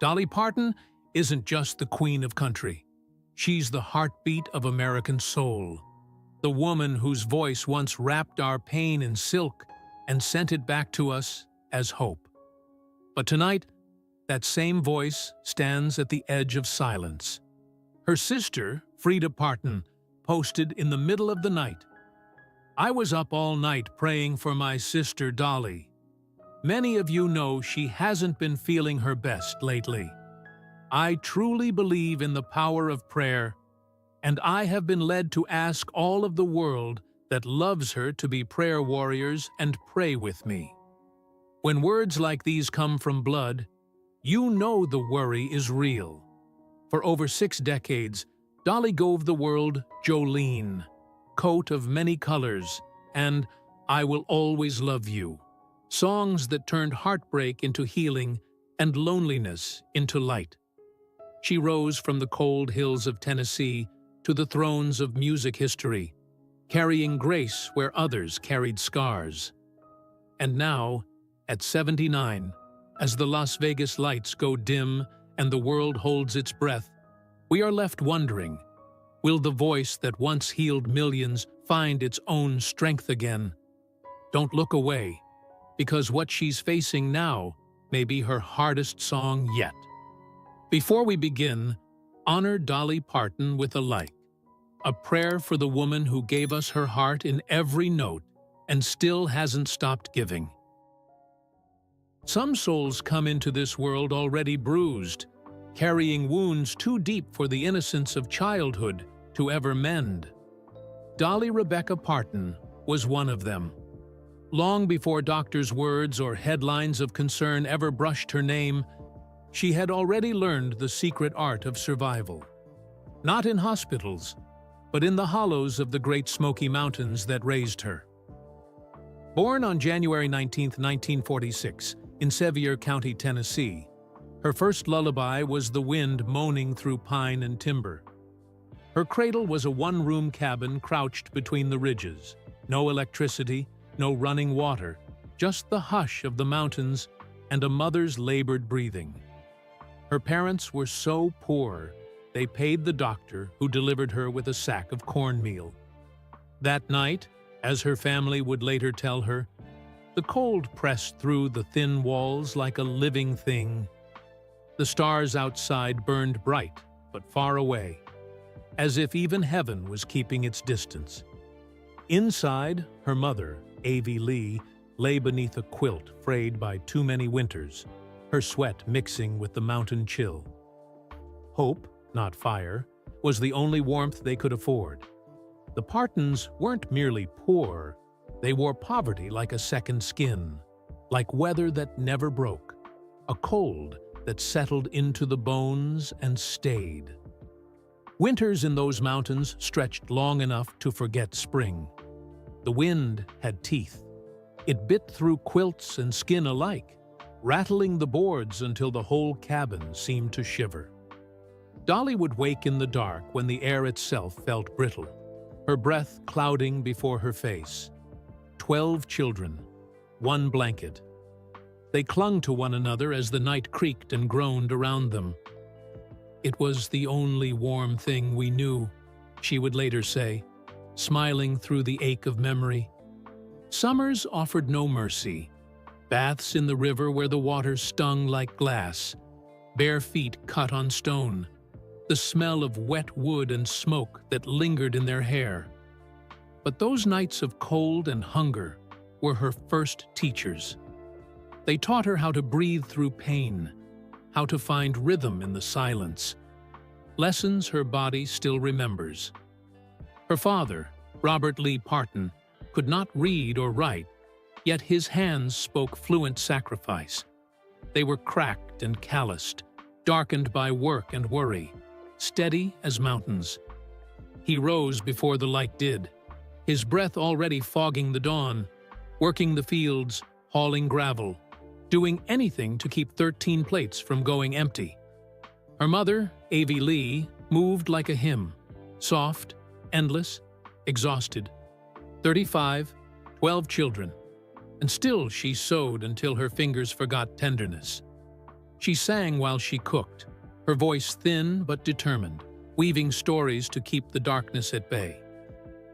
Dolly Parton isn't just the queen of country. She's the heartbeat of American soul. The woman whose voice once wrapped our pain in silk and sent it back to us as hope. But tonight, that same voice stands at the edge of silence. Her sister, Frida Parton, posted in the middle of the night, "I was up all night praying for my sister Dolly. Many of you know she hasn't been feeling her best lately. I truly believe in the power of prayer, and I have been led to ask all of the world that loves her to be prayer warriors and pray with me." When words like these come from blood, you know the worry is real. For over 6 decades, Dolly gave the world Jolene, Coat of Many Colors, and I Will Always Love You, songs that turned heartbreak into healing and loneliness into light. She rose from the cold hills of Tennessee to the thrones of music history, carrying grace where others carried scars. And now, at 79, as the Las Vegas lights go dim and the world holds its breath, we are left wondering, will the voice that once healed millions find its own strength again? Don't look away, because what she's facing now may be her hardest song yet. Before we begin, honor Dolly Parton with a like, a prayer for the woman who gave us her heart in every note and still hasn't stopped giving. Some souls come into this world already bruised, carrying wounds too deep for the innocence of childhood to ever mend. Dolly Rebecca Parton was one of them. Long before doctors' words or headlines of concern ever brushed her name, she had already learned the secret art of survival. Not in hospitals, but in the hollows of the Great Smoky Mountains that raised her. Born on January 19, 1946, in Sevier County, Tennessee, her first lullaby was the wind moaning through pine and timber. Her cradle was a one-room cabin crouched between the ridges. No electricity, no running water, just the hush of the mountains and a mother's labored breathing. Her parents were so poor, they paid the doctor who delivered her with a sack of cornmeal. That night, as her family would later tell her, the cold pressed through the thin walls like a living thing. The stars outside burned bright, but far away, as if even heaven was keeping its distance. Inside, her mother, A.V. Lee, lay beneath a quilt frayed by too many winters, her sweat mixing with the mountain chill. Hope, not fire, was the only warmth they could afford. The Partons weren't merely poor, they wore poverty like a second skin, like weather that never broke, a cold that settled into the bones and stayed. Winters in those mountains stretched long enough to forget spring. The wind had teeth. It bit through quilts and skin alike, rattling the boards until the whole cabin seemed to shiver. Dolly would wake in the dark when the air itself felt brittle, her breath clouding before her face. 12 children, 1 blanket. They clung to one another as the night creaked and groaned around them. "It was the only warm thing we knew," she would later say, smiling through the ache of memory. Summers offered no mercy. Baths in the river where the water stung like glass, bare feet cut on stone, the smell of wet wood and smoke that lingered in their hair. But those nights of cold and hunger were her first teachers. They taught her how to breathe through pain, how to find rhythm in the silence, lessons her body still remembers. Her father, Robert Lee Parton, could not read or write, yet his hands spoke fluent sacrifice. They were cracked and calloused, darkened by work and worry, steady as mountains. He rose before the light did, his breath already fogging the dawn, working the fields, hauling gravel, doing anything to keep 13 plates from going empty. Her mother, A.V. Lee, moved like a hymn, soft, endless, exhausted. 35, 12 children, and still she sewed until her fingers forgot tenderness. She sang while she cooked, her voice thin but determined, weaving stories to keep the darkness at bay.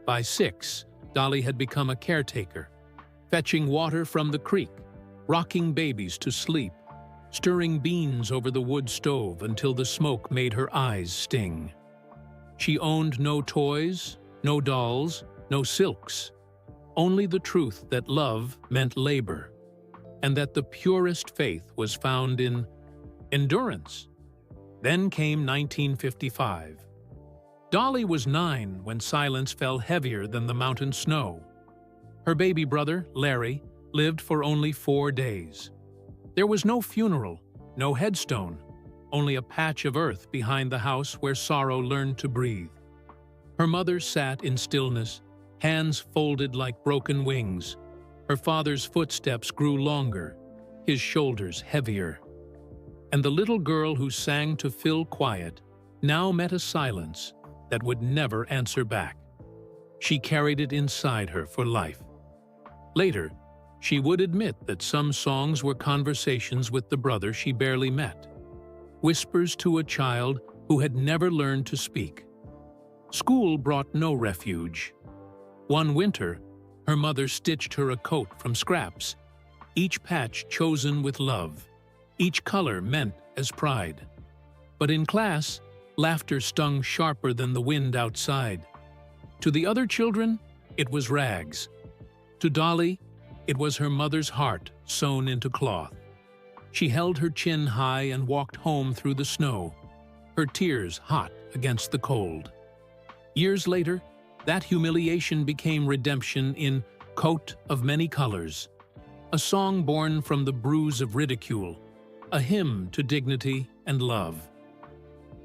By 6, Dolly had become a caretaker, fetching water from the creek, rocking babies to sleep, stirring beans over the wood stove until the smoke made her eyes sting. She owned no toys, no dolls, no silks, only the truth that love meant labor, and that the purest faith was found in endurance. Then came 1955. Dolly was 9 when silence fell heavier than the mountain snow. Her baby brother, Larry, lived for only 4 days. There was no funeral, no headstone, only a patch of earth behind the house where sorrow learned to breathe. Her mother sat in stillness, hands folded like broken wings. Her father's footsteps grew longer, his shoulders heavier. And the little girl who sang to fill quiet now met a silence that would never answer back. She carried it inside her for life. Later, she would admit that some songs were conversations with the brother she barely met, whispers to a child who had never learned to speak. School brought no refuge. One winter, her mother stitched her a coat from scraps, each patch chosen with love, each color meant as pride. But in class, laughter stung sharper than the wind outside. To the other children, it was rags. To Dolly, it was her mother's heart sewn into cloth. She held her chin high and walked home through the snow, her tears hot against the cold. Years later, that humiliation became redemption in Coat of Many Colors, a song born from the bruise of ridicule, a hymn to dignity and love.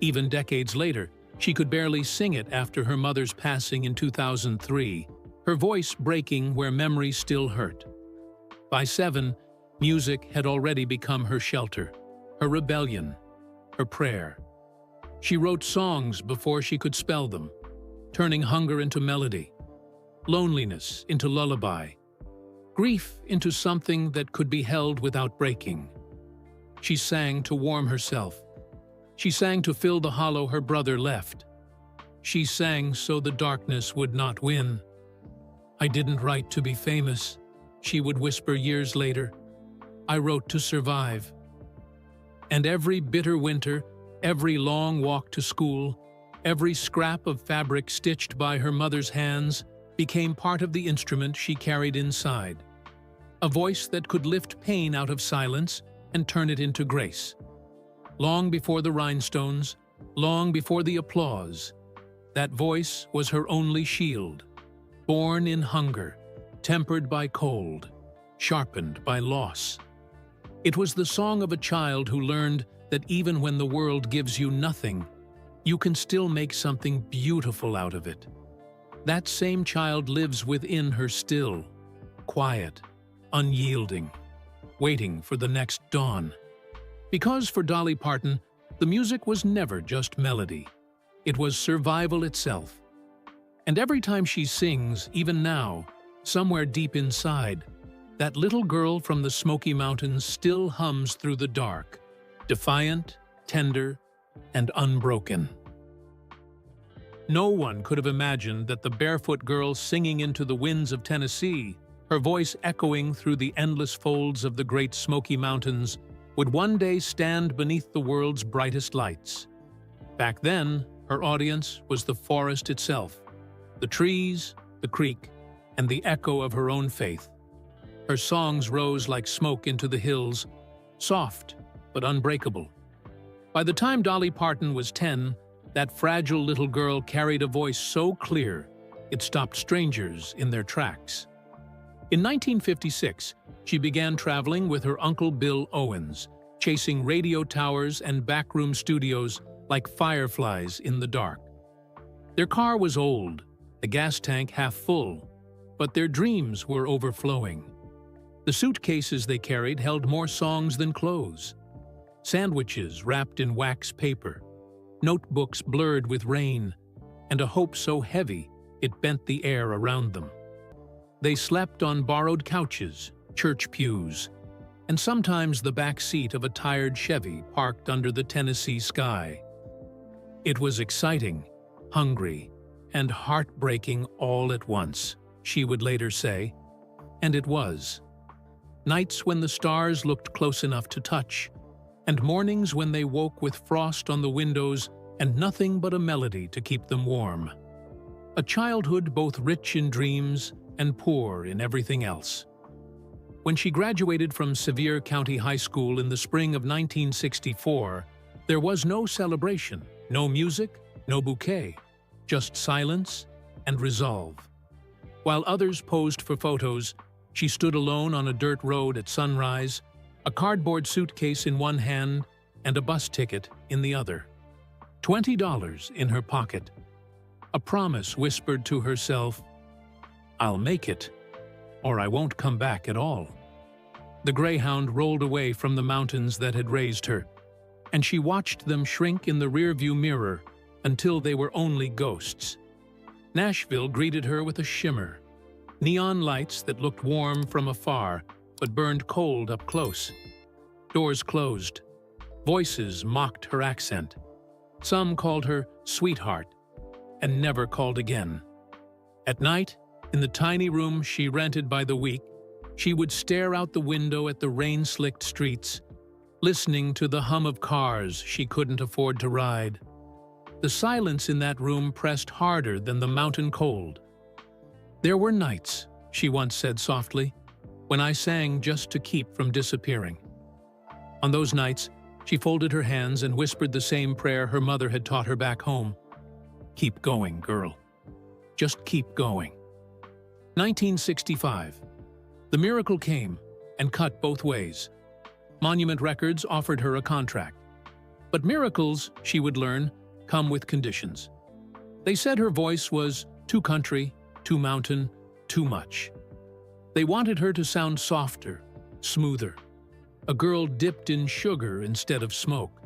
Even decades later, she could barely sing it after her mother's passing in 2003, her voice breaking where memory still hurt. By 7, music had already become her shelter, her rebellion, her prayer. She wrote songs before she could spell them, turning hunger into melody, loneliness into lullaby, grief into something that could be held without breaking. She sang to warm herself. She sang to fill the hollow her brother left. She sang so the darkness would not win. "I didn't write to be famous," she would whisper years later. "I wrote to survive." And every bitter winter, every long walk to school, every scrap of fabric stitched by her mother's hands became part of the instrument she carried inside. A voice that could lift pain out of silence and turn it into grace. Long before the rhinestones, long before the applause, that voice was her only shield. Born in hunger, tempered by cold, sharpened by loss. It was the song of a child who learned that even when the world gives you nothing, you can still make something beautiful out of it. That same child lives within her still, quiet, unyielding, waiting for the next dawn. Because for Dolly Parton, the music was never just melody. It was survival itself. And every time she sings, even now, somewhere deep inside, that little girl from the Smoky Mountains still hums through the dark, defiant, tender, and unbroken. No one could have imagined that the barefoot girl singing into the winds of Tennessee, her voice echoing through the endless folds of the Great Smoky Mountains, would one day stand beneath the world's brightest lights. Back then, her audience was the forest itself, the trees, the creek, and the echo of her own faith. Her songs rose like smoke into the hills, soft but unbreakable. By the time Dolly Parton was 10, that fragile little girl carried a voice so clear it stopped strangers in their tracks. In 1956, she began traveling with her Uncle Bill Owens, chasing radio towers and backroom studios like fireflies in the dark. Their car was old, the gas tank half full, but their dreams were overflowing. The suitcases they carried held more songs than clothes. Sandwiches wrapped in wax paper, notebooks blurred with rain, and a hope so heavy it bent the air around them. They slept on borrowed couches, church pews, and sometimes the back seat of a tired Chevy parked under the Tennessee sky. It was exciting, hungry, and heartbreaking all at once, she would later say, and it was. Nights when the stars looked close enough to touch, and mornings when they woke with frost on the windows and nothing but a melody to keep them warm. A childhood both rich in dreams and poor in everything else. When she graduated from Sevier County High School in the spring of 1964, there was no celebration, no music, no bouquet, just silence and resolve. While others posed for photos, she stood alone on a dirt road at sunrise, a cardboard suitcase in one hand and a bus ticket in the other. $20 in her pocket. A promise whispered to herself, "I'll make it, or I won't come back at all." The Greyhound rolled away from the mountains that had raised her, and she watched them shrink in the rearview mirror until they were only ghosts. Nashville greeted her with a shimmer. Neon lights that looked warm from afar but burned cold up close. Doors closed. Voices mocked her accent. Some called her sweetheart and never called again. At night, in the tiny room she rented by the week, she would stare out the window at the rain-slicked streets, listening to the hum of cars she couldn't afford to ride. The silence in that room pressed harder than the mountain cold. "There were nights," she once said softly, "when I sang just to keep from disappearing." On those nights, she folded her hands and whispered the same prayer her mother had taught her back home. "Keep going, girl. Just keep going." 1965. The miracle came and cut both ways. Monument Records offered her a contract. But miracles, she would learn, come with conditions. They said her voice was too country, too mountain, too much. They wanted her to sound softer, smoother, a girl dipped in sugar instead of smoke.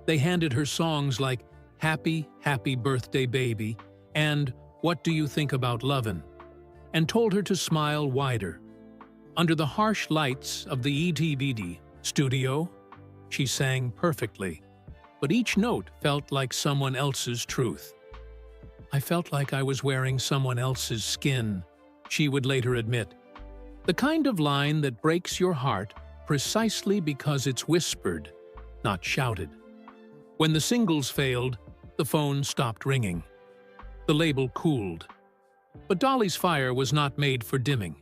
They handed her songs like "Happy, Happy Birthday Baby" and "What Do You Think About Lovin'," and told her to smile wider. Under the harsh lights of the ETVD studio, she sang perfectly, but each note felt like someone else's truth. "I felt like I was wearing someone else's skin," she would later admit. The kind of line that breaks your heart precisely because it's whispered, not shouted. When the singles failed, the phone stopped ringing. The label cooled. But Dolly's fire was not made for dimming.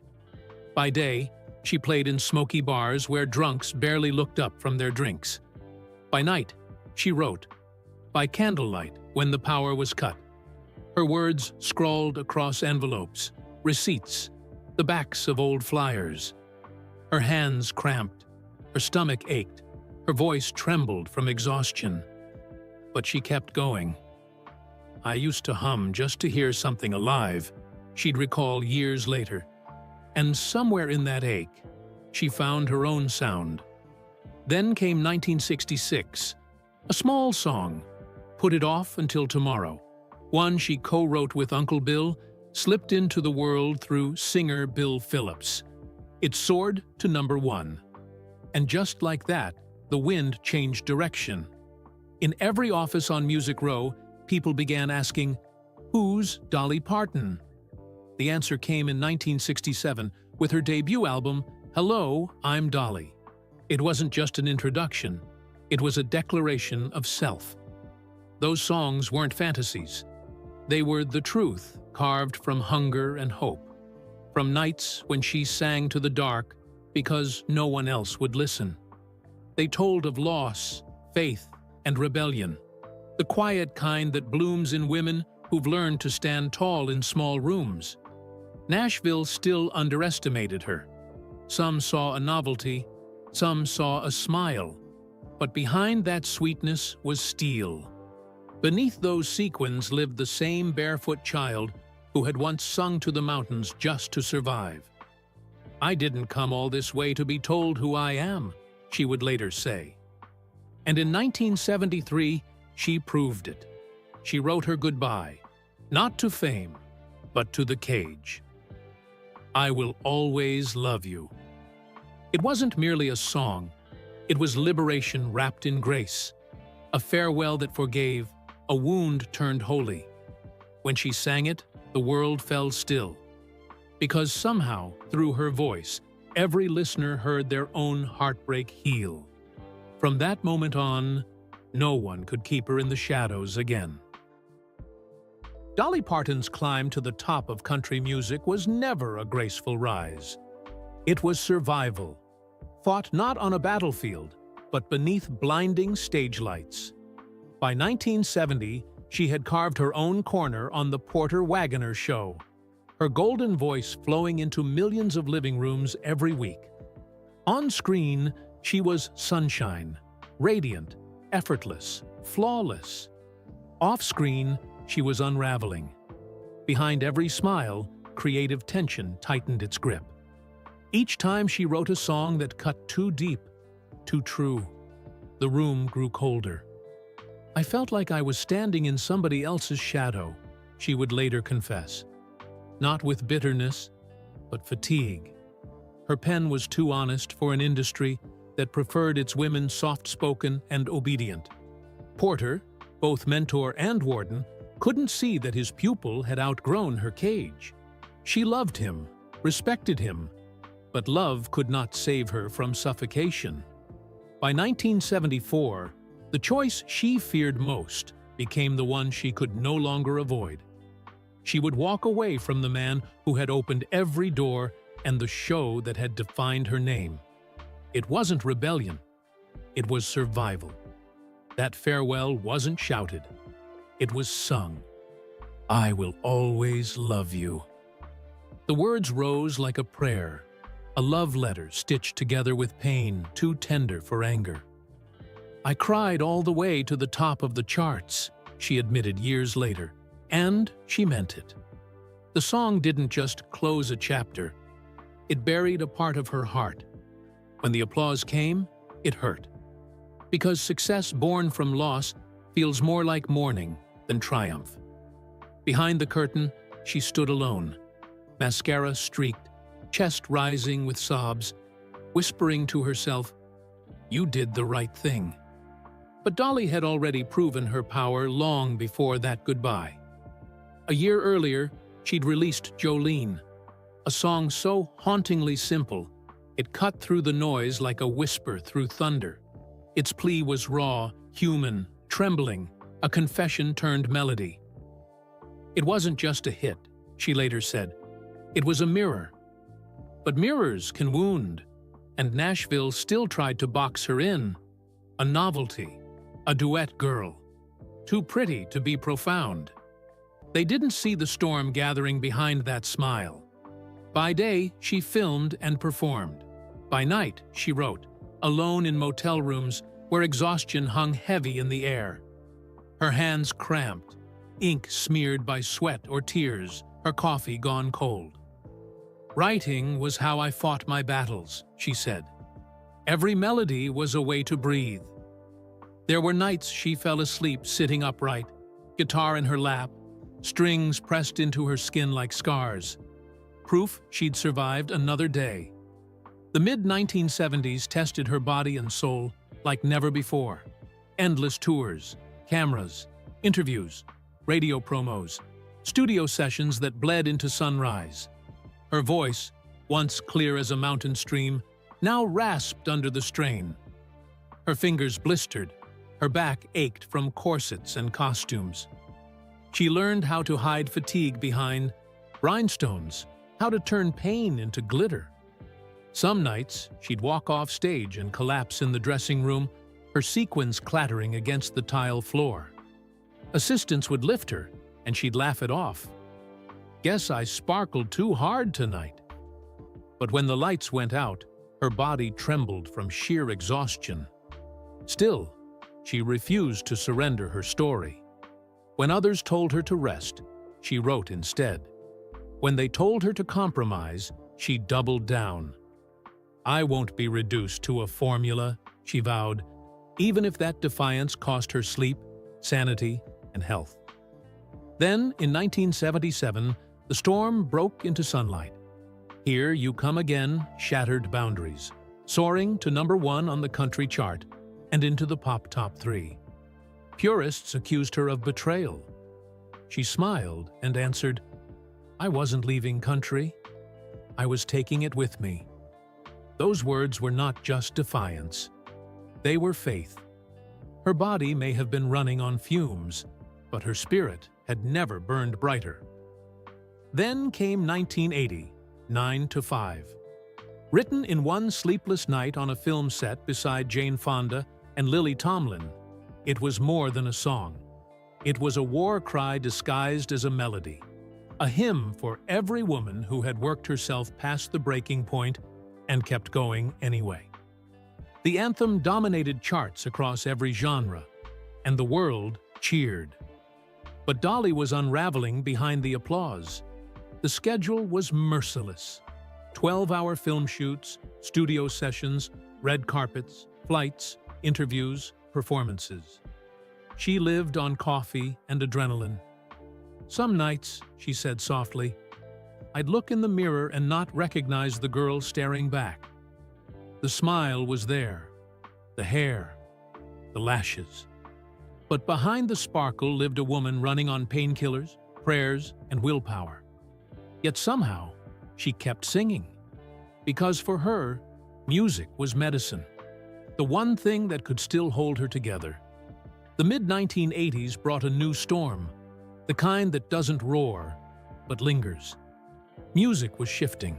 By day, she played in smoky bars where drunks barely looked up from their drinks. By night, she wrote. By candlelight, when the power was cut. Her words scrawled across envelopes, receipts, the backs of old flyers. Her hands cramped, her stomach ached, her voice trembled from exhaustion. But she kept going. "I used to hum just to hear something alive," she'd recall years later. And somewhere in that ache, she found her own sound. Then came 1966, a small song, "Put It Off Until Tomorrow," one she co-wrote with Uncle Bill, slipped into the world through singer Bill Phillips. It soared to #1. And just like that, the wind changed direction. In every office on Music Row, people began asking, "Who's Dolly Parton?" The answer came in 1967 with her debut album, "Hello, I'm Dolly." It wasn't just an introduction, it was a declaration of self. Those songs weren't fantasies. They were the truth, carved from hunger and hope. From nights when she sang to the dark because no one else would listen. They told of loss, faith, and rebellion. The quiet kind that blooms in women who've learned to stand tall in small rooms. Nashville still underestimated her. Some saw a novelty, some saw a smile. But behind that sweetness was steel. Beneath those sequins lived the same barefoot child who had once sung to the mountains just to survive. "I didn't come all this way to be told who I am," she would later say. And in 1973, she proved it. She wrote her goodbye, not to fame, but to the cage. "I will always love you." It wasn't merely a song. It was liberation wrapped in grace, a farewell that forgave, a wound turned holy. When she sang it, the world fell still, because somehow, through her voice, every listener heard their own heartbreak heal. From that moment on, no one could keep her in the shadows again. Dolly Parton's climb to the top of country music was never a graceful rise. It was survival, fought not on a battlefield, but beneath blinding stage lights. By 1970, she had carved her own corner on the Porter Wagoner Show, her golden voice flowing into millions of living rooms every week. On screen, she was sunshine, radiant, effortless, flawless. Off-screen, she was unraveling. Behind every smile, creative tension tightened its grip. Each time she wrote a song that cut too deep, too true, the room grew colder. I felt like I was standing in somebody else's shadow, she would later confess. Not with bitterness, but fatigue. Her pen was too honest for an industry that preferred its women soft-spoken and obedient. Porter, both mentor and warden, couldn't see that his pupil had outgrown her cage. She loved him, respected him, but love could not save her from suffocation. By 1974, the choice she feared most became the one she could no longer avoid. She would walk away from the man who had opened every door and the show that had defined her name. It wasn't rebellion, it was survival. That farewell wasn't shouted, it was sung. I will always love you. The words rose like a prayer, a love letter stitched together with pain too tender for anger. I cried all the way to the top of the charts, she admitted years later, and she meant it. The song didn't just close a chapter, it buried a part of her heart. When the applause came, it hurt. Because success born from loss feels more like mourning than triumph. Behind the curtain, she stood alone, mascara streaked, chest rising with sobs, whispering to herself, "You did the right thing." But Dolly had already proven her power long before that goodbye. A year earlier, she'd released Jolene, a song so hauntingly simple, it cut through the noise like a whisper through thunder. Its plea was raw, human, trembling, a confession turned melody. It wasn't just a hit, she later said. It was a mirror. But mirrors can wound, and Nashville still tried to box her in. A novelty, a duet girl, too pretty to be profound. They didn't see the storm gathering behind that smile. By day, she filmed and performed. By night, she wrote, alone in motel rooms where exhaustion hung heavy in the air. Her hands cramped, ink smeared by sweat or tears, her coffee gone cold. Writing was how I fought my battles, she said. Every melody was a way to breathe. There were nights she fell asleep sitting upright, guitar in her lap, strings pressed into her skin like scars. Proof she'd survived another day. The mid-1970s tested her body and soul like never before. Endless tours, cameras, interviews, radio promos, studio sessions that bled into sunrise. Her voice, once clear as a mountain stream, now rasped under the strain. Her fingers blistered, her back ached from corsets and costumes. She learned how to hide fatigue behind rhinestones, how to turn pain into glitter. Some nights, she'd walk off stage and collapse in the dressing room, her sequins clattering against the tile floor. Assistants would lift her, and she'd laugh it off. Guess I sparkled too hard tonight. But when the lights went out, her body trembled from sheer exhaustion. Still, she refused to surrender her story. When others told her to rest, she wrote instead. When they told her to compromise, she doubled down. I won't be reduced to a formula, she vowed, even if that defiance cost her sleep, sanity, and health. Then, in 1977, the storm broke into sunlight. Here you come again, shattered boundaries, soaring to #1 on the country chart and into the pop top 3. Purists accused her of betrayal. She smiled and answered, "I wasn't leaving country. I was taking it with me." Those words were not just defiance. They were faith. Her body may have been running on fumes, but her spirit had never burned brighter. Then came 1980, 9 to 5. Written in one sleepless night on a film set beside Jane Fonda and Lily Tomlin, it was more than a song. It was a war cry disguised as a melody, a hymn for every woman who had worked herself past the breaking point and kept going anyway. The anthem dominated charts across every genre, and the world cheered. But Dolly was unraveling behind the applause. The schedule was merciless. 12-hour film shoots, studio sessions, red carpets, flights, interviews, performances. She lived on coffee and adrenaline. "Some nights," she said softly, "I'd look in the mirror and not recognize the girl staring back. The smile was there, the hair, the lashes. But behind the sparkle lived a woman running on painkillers, prayers, and willpower. Yet somehow, she kept singing. Because for her, music was medicine, the one thing that could still hold her together. The mid-1980s brought a new storm, the kind that doesn't roar, but lingers. Music was shifting.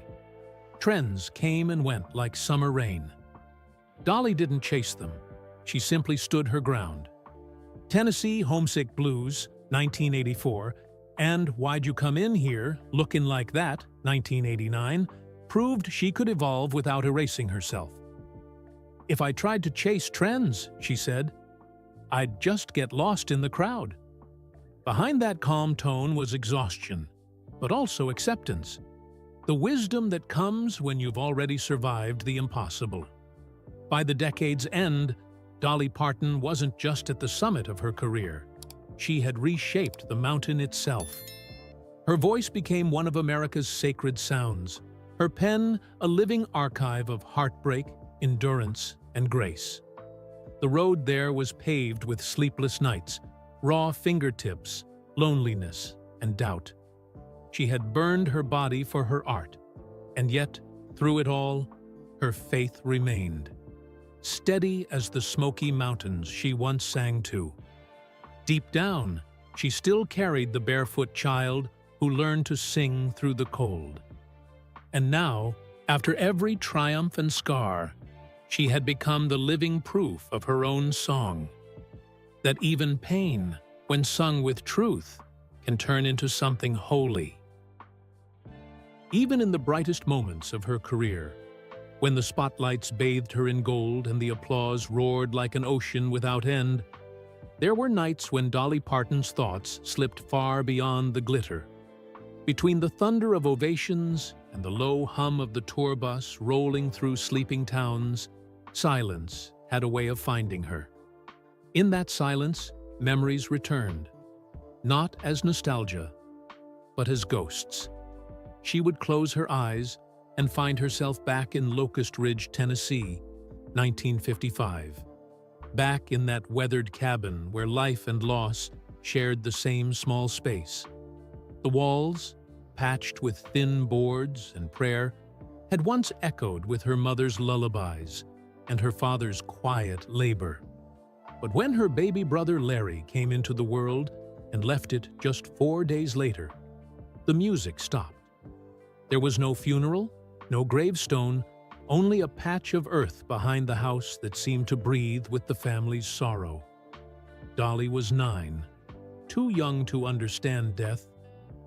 Trends came and went like summer rain. Dolly didn't chase them. She simply stood her ground. Tennessee Homesick Blues, 1984, and Why'd You Come In Here, Lookin' Like That, 1989, proved she could evolve without erasing herself. "If I tried to chase trends," she said, "I'd just get lost in the crowd." Behind that calm tone was exhaustion, but also acceptance. The wisdom that comes when you've already survived the impossible. By the decade's end, Dolly Parton wasn't just at the summit of her career. She had reshaped the mountain itself. Her voice became one of America's sacred sounds. Her pen, a living archive of heartbreak, endurance, and grace. The road there was paved with sleepless nights, raw fingertips, loneliness, and doubt. She had burned her body for her art, and yet, through it all, her faith remained. Steady as the Smoky Mountains she once sang to. Deep down, she still carried the barefoot child who learned to sing through the cold. And now, after every triumph and scar, she had become the living proof of her own song. That even pain, when sung with truth, can turn into something holy. Even in the brightest moments of her career, when the spotlights bathed her in gold and the applause roared like an ocean without end, there were nights when Dolly Parton's thoughts slipped far beyond the glitter. Between the thunder of ovations and the low hum of the tour bus rolling through sleeping towns, silence had a way of finding her. In that silence, memories returned, not as nostalgia, but as ghosts. She would close her eyes and find herself back in Locust Ridge, Tennessee, 1955. Back in that weathered cabin where life and loss shared the same small space. The walls, patched with thin boards and prayer, had once echoed with her mother's lullabies and her father's quiet labor. But when her baby brother Larry came into the world and left it just 4 days later, the music stopped. There was no funeral, no gravestone, only a patch of earth behind the house that seemed to breathe with the family's sorrow. Dolly was 9, too young to understand death,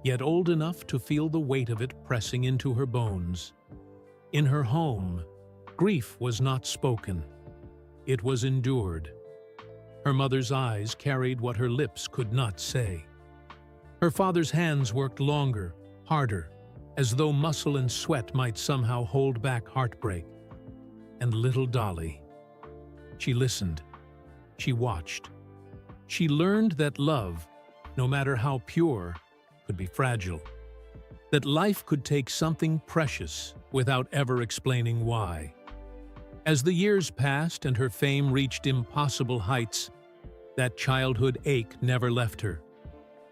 yet old enough to feel the weight of it pressing into her bones. In her home, grief was not spoken. It was endured. Her mother's eyes carried what her lips could not say. Her father's hands worked longer, harder, as though muscle and sweat might somehow hold back heartbreak. And little Dolly. She listened. She watched. She learned that love, no matter how pure, could be fragile. That life could take something precious without ever explaining why. As the years passed and her fame reached impossible heights, that childhood ache never left her.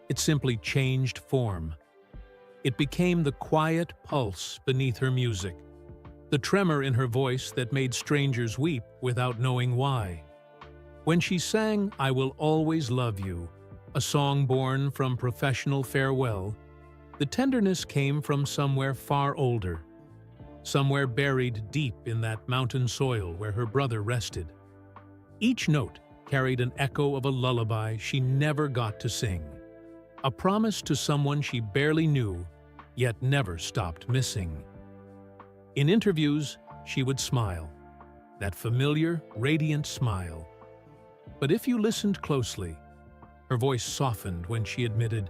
It simply changed form. It became the quiet pulse beneath her music, the tremor in her voice that made strangers weep without knowing why. When she sang "I Will Always Love You," a song born from professional farewell, the tenderness came from somewhere far older, somewhere buried deep in that mountain soil where her brother rested. Each note carried an echo of a lullaby she never got to sing, a promise to someone she barely knew, yet never stopped missing. In interviews, she would smile, that familiar, radiant smile. But if you listened closely, her voice softened when she admitted,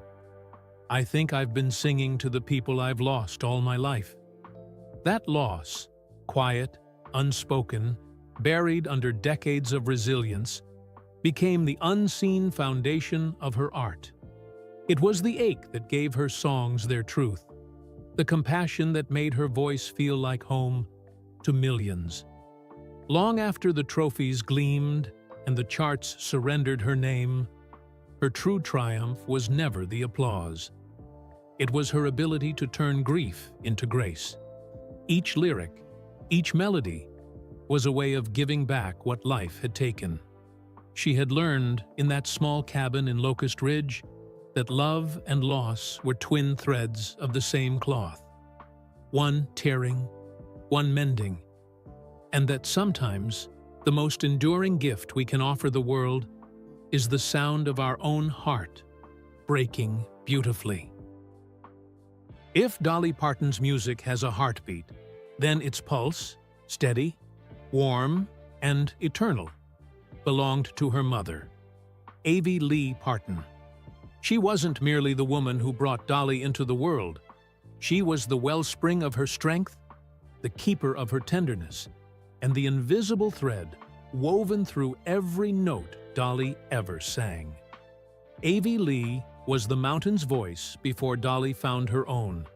"I think I've been singing to the people I've lost all my life." That loss, quiet, unspoken, buried under decades of resilience, became the unseen foundation of her art. It was the ache that gave her songs their truth, the compassion that made her voice feel like home to millions. Long after the trophies gleamed and the charts surrendered her name, her true triumph was never the applause. It was her ability to turn grief into grace. Each lyric, each melody, was a way of giving back what life had taken. She had learned in that small cabin in Locust Ridge that love and loss were twin threads of the same cloth, one tearing, one mending, and that sometimes the most enduring gift we can offer the world is the sound of our own heart breaking beautifully. If Dolly Parton's music has a heartbeat, then its pulse, steady, warm, and eternal, belonged to her mother, Avie Lee Parton. She wasn't merely the woman who brought Dolly into the world. She was the wellspring of her strength, the keeper of her tenderness, and the invisible thread woven through every note Dolly ever sang. Avie Lee was the mountain's voice before Dolly found her own,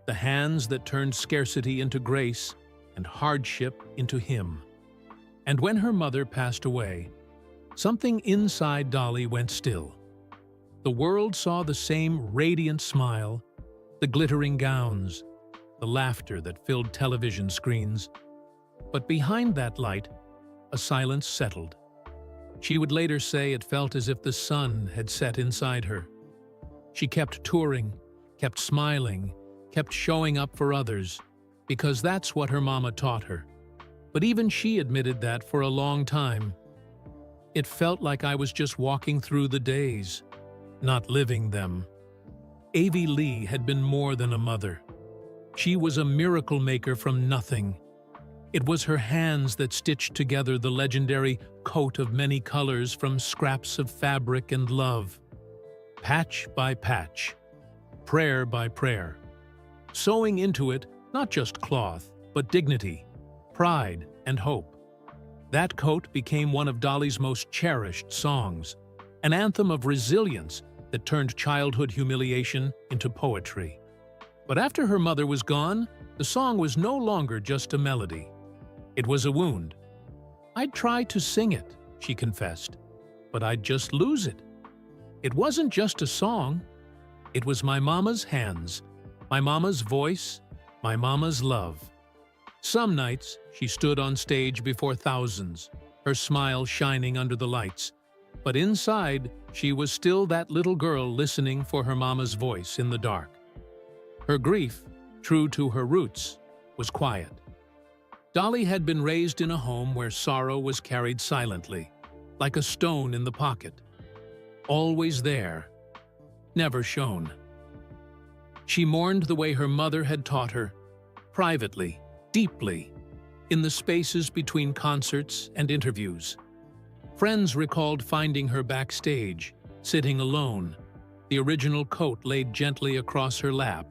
the hands that turned scarcity into grace and hardship into hymn. And when her mother passed away, something inside Dolly went still. The world saw the same radiant smile, the glittering gowns, the laughter that filled television screens. But behind that light, a silence settled. She would later say it felt as if the sun had set inside her. She kept touring, kept smiling, kept showing up for others, because that's what her mama taught her. But even she admitted that for a long time. It felt like I was just walking through the days, not living them. Avie Lee had been more than a mother. She was a miracle maker from nothing. It was her hands that stitched together the legendary coat of many colors from scraps of fabric and love. Patch by patch, prayer by prayer, sewing into it not just cloth, but dignity, pride, and hope. That coat became one of Dolly's most cherished songs, an anthem of resilience that turned childhood humiliation into poetry. But after her mother was gone, the song was no longer just a melody. It was a wound. "I'd try to sing it," she confessed, "but I'd just lose it. It wasn't just a song. It was my mama's hands, my mama's voice, my mama's love." Some nights, she stood on stage before thousands, her smile shining under the lights. But inside, she was still that little girl listening for her mama's voice in the dark. Her grief, true to her roots, was quiet. Dolly had been raised in a home where sorrow was carried silently, like a stone in the pocket. Always there, never shown. She mourned the way her mother had taught her, privately, deeply, in the spaces between concerts and interviews. Friends recalled finding her backstage, sitting alone, the original coat laid gently across her lap,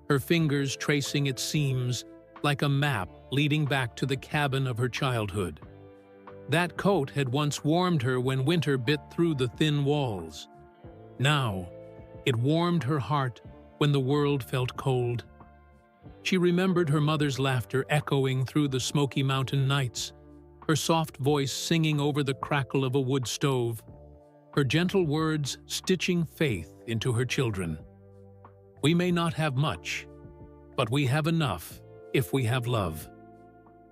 her fingers tracing its seams like a map leading back to the cabin of her childhood. That coat had once warmed her when winter bit through the thin walls. Now, it warmed her heart when the world felt cold. She remembered her mother's laughter echoing through the Smoky Mountain nights, her soft voice singing over the crackle of a wood stove, her gentle words stitching faith into her children. We may not have much, but we have enough if we have love.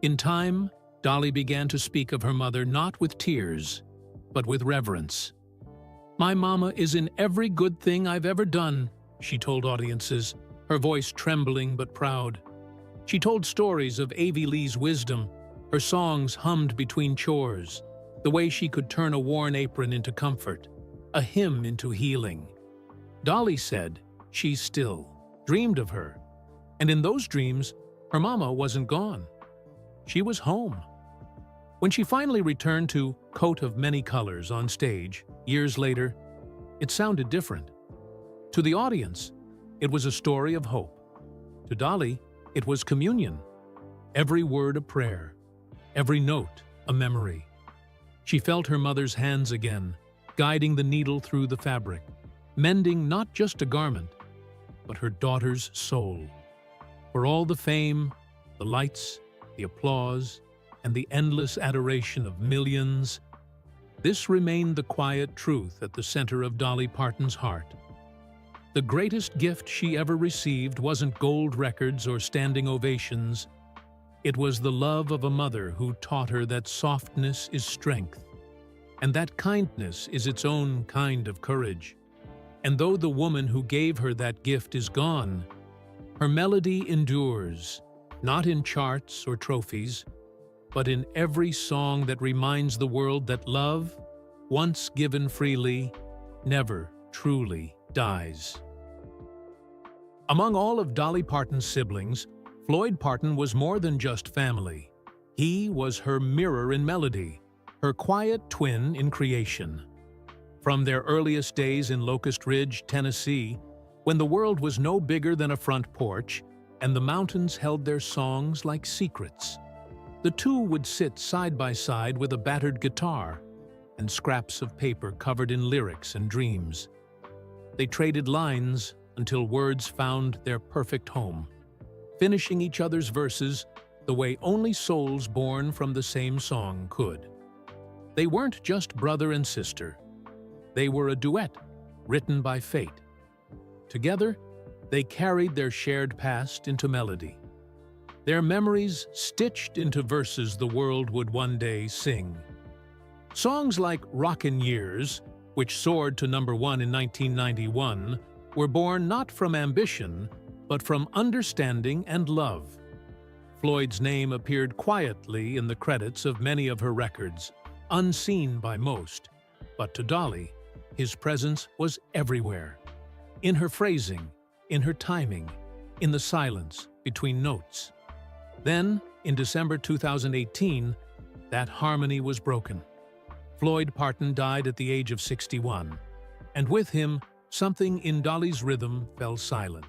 In time, Dolly began to speak of her mother not with tears, but with reverence. "My mama is in every good thing I've ever done," she told audiences, her voice trembling but proud. She told stories of Avie Lee's wisdom, her songs hummed between chores, the way she could turn a worn apron into comfort, a hymn into healing. Dolly said she still dreamed of her, and in those dreams, her mama wasn't gone. She was home. When she finally returned to Coat of Many Colors on stage, years later, it sounded different. To the audience, it was a story of hope. To Dolly, it was communion. Every word a prayer, every note a memory. She felt her mother's hands again, guiding the needle through the fabric, mending not just a garment, but her daughter's soul. For all the fame, the lights, the applause, and the endless adoration of millions, this remained the quiet truth at the center of Dolly Parton's heart. The greatest gift she ever received wasn't gold records or standing ovations. It was the love of a mother who taught her that softness is strength, and that kindness is its own kind of courage. And though the woman who gave her that gift is gone, her melody endures, not in charts or trophies, but in every song that reminds the world that love, once given freely, never truly dies. Among all of Dolly Parton's siblings, Floyd Parton was more than just family. He was her mirror in melody, her quiet twin in creation. From their earliest days in Locust Ridge, Tennessee, when the world was no bigger than a front porch and the mountains held their songs like secrets, the two would sit side by side with a battered guitar and scraps of paper covered in lyrics and dreams. They traded lines until words found their perfect home, finishing each other's verses the way only souls born from the same song could. They weren't just brother and sister. They were a duet written by fate. Together, they carried their shared past into melody, their memories stitched into verses the world would one day sing. Songs like Rockin' Years, which soared to #1 in 1991, were born not from ambition, but from understanding and love. Floyd's name appeared quietly in the credits of many of her records, unseen by most, but to Dolly, his presence was everywhere. In her phrasing, in her timing, in the silence between notes. Then, in December 2018, that harmony was broken. Floyd Parton died at the age of 61, and with him, something in Dolly's rhythm fell silent.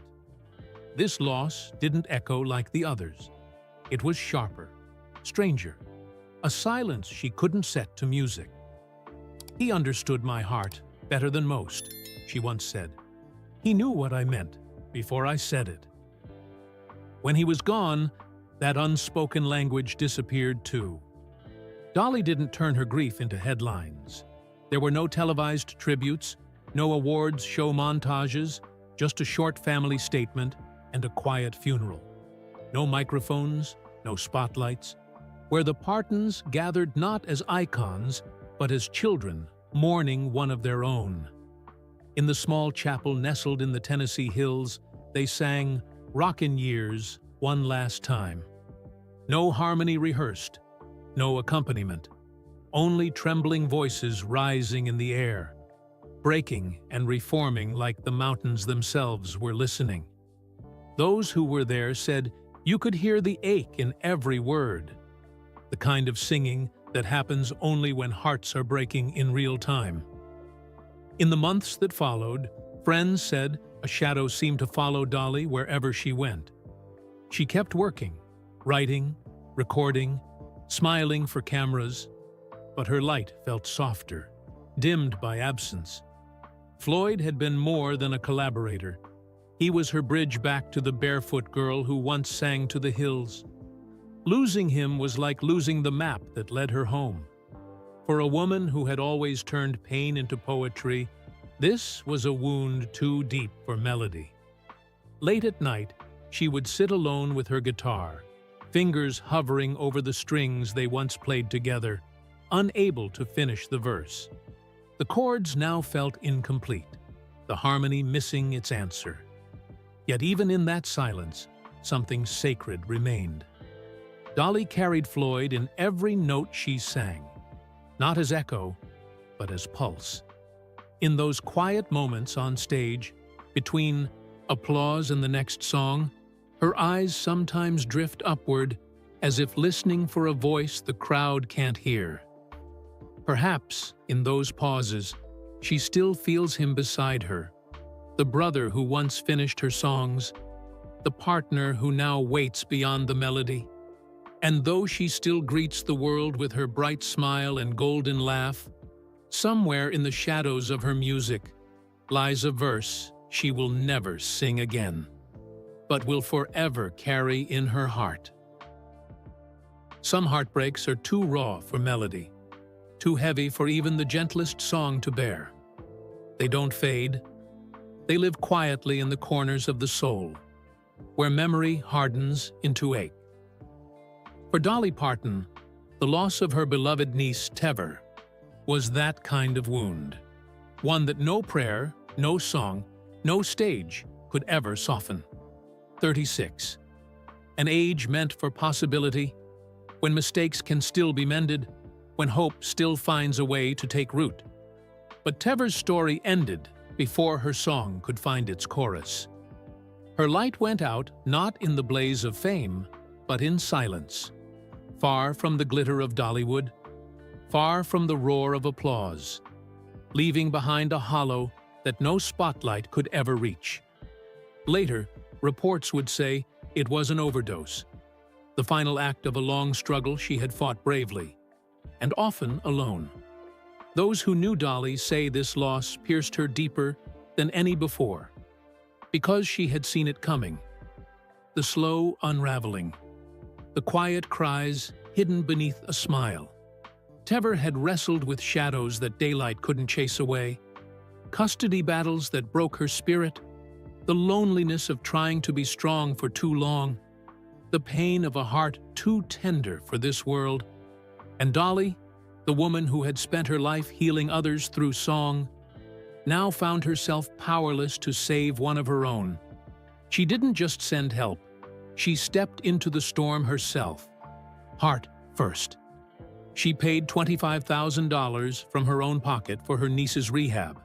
This loss didn't echo like the others. It was sharper, stranger, a silence she couldn't set to music. "He understood my heart better than most," she once said. "He knew what I meant before I said it." When he was gone, that unspoken language disappeared too. Dolly didn't turn her grief into headlines. There were no televised tributes, no awards show montages, just a short family statement and a quiet funeral. No microphones, no spotlights, where the Partons gathered not as icons, but as children mourning one of their own. In the small chapel nestled in the Tennessee hills, they sang "Rockin' Years" one last time. No harmony rehearsed, no accompaniment, only trembling voices rising in the air, breaking and reforming like the mountains themselves were listening. Those who were there said you could hear the ache in every word, the kind of singing that happens only when hearts are breaking in real time. In the months that followed, friends said a shadow seemed to follow Dolly wherever she went. She kept working, writing, recording, smiling for cameras, but her light felt softer, dimmed by absence. Floyd had been more than a collaborator. He was her bridge back to the barefoot girl who once sang to the hills. Losing him was like losing the map that led her home. For a woman who had always turned pain into poetry, this was a wound too deep for melody. Late at night, she would sit alone with her guitar, fingers hovering over the strings they once played together, unable to finish the verse. The chords now felt incomplete, the harmony missing its answer. Yet even in that silence, something sacred remained. Dolly carried Floyd in every note she sang, not as echo, but as pulse. In those quiet moments on stage, between applause and the next song, her eyes sometimes drift upward as if listening for a voice the crowd can't hear. Perhaps, in those pauses, she still feels him beside her, the brother who once finished her songs, the partner who now waits beyond the melody. And though she still greets the world with her bright smile and golden laugh, somewhere in the shadows of her music lies a verse she will never sing again, but will forever carry in her heart. Some heartbreaks are too raw for melody, too heavy for even the gentlest song to bear. They don't fade. They live quietly in the corners of the soul, where memory hardens into ache. For Dolly Parton, the loss of her beloved niece, Tever, was that kind of wound, one that no prayer, no song, no stage could ever soften. 36. An age meant for possibility, when mistakes can still be mended, when hope still finds a way to take root. But Tever's story ended before her song could find its chorus. Her light went out not in the blaze of fame, but in silence. Far from the glitter of Dollywood, far from the roar of applause, leaving behind a hollow that no spotlight could ever reach. Later, reports would say it was an overdose, the final act of a long struggle she had fought bravely, and often alone. Those who knew Dolly say this loss pierced her deeper than any before, because she had seen it coming. The slow unraveling, the quiet cries hidden beneath a smile. Tever had wrestled with shadows that daylight couldn't chase away, custody battles that broke her spirit, the loneliness of trying to be strong for too long, the pain of a heart too tender for this world. And Dolly, the woman who had spent her life healing others through song, now found herself powerless to save one of her own. She didn't just send help. She stepped into the storm herself, heart first. She paid $25,000 from her own pocket for her niece's rehab,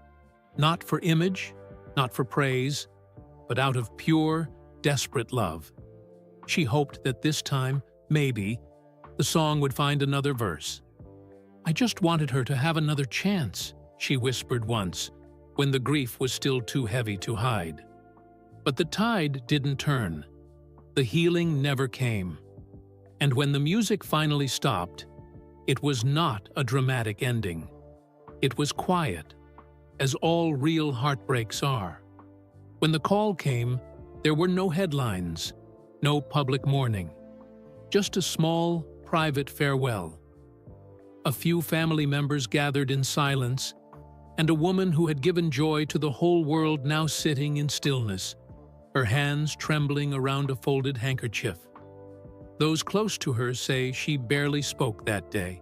not for image, not for praise, but out of pure, desperate love. She hoped that this time, maybe, the song would find another verse. "I just wanted her to have another chance," she whispered once, when the grief was still too heavy to hide. But the tide didn't turn. The healing never came. And when the music finally stopped, it was not a dramatic ending. It was quiet, as all real heartbreaks are. When the call came, there were no headlines, no public mourning, just a small, private farewell. A few family members gathered in silence, and a woman who had given joy to the whole world now sitting in stillness, her hands trembling around a folded handkerchief. Those close to her say she barely spoke that day.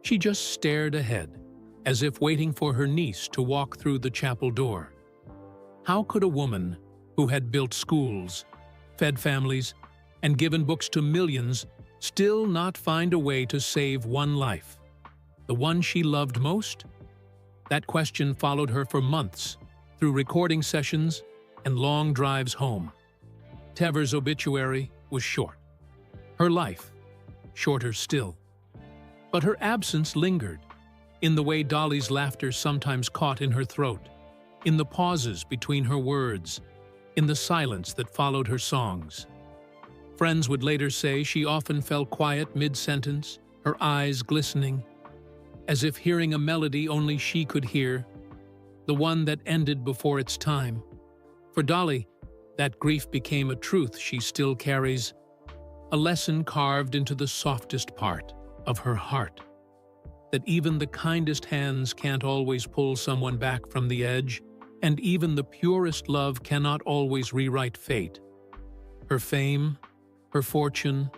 She just stared ahead, as if waiting for her niece to walk through the chapel door. How could a woman who had built schools, fed families, and given books to millions still not find a way to save one life, the one she loved most? That question followed her for months, through recording sessions and long drives home. Tever's obituary was short. Her life, shorter still. But her absence lingered, in the way Dolly's laughter sometimes caught in her throat, in the pauses between her words, in the silence that followed her songs. Friends would later say she often fell quiet mid-sentence, her eyes glistening, as if hearing a melody only she could hear, the one that ended before its time. For Dolly, that grief became a truth she still carries. a lesson carved into the softest part of her heart, that even the kindest hands can't always pull someone back from the edge, and even the purest love cannot always rewrite fate. Her fame, her fortune,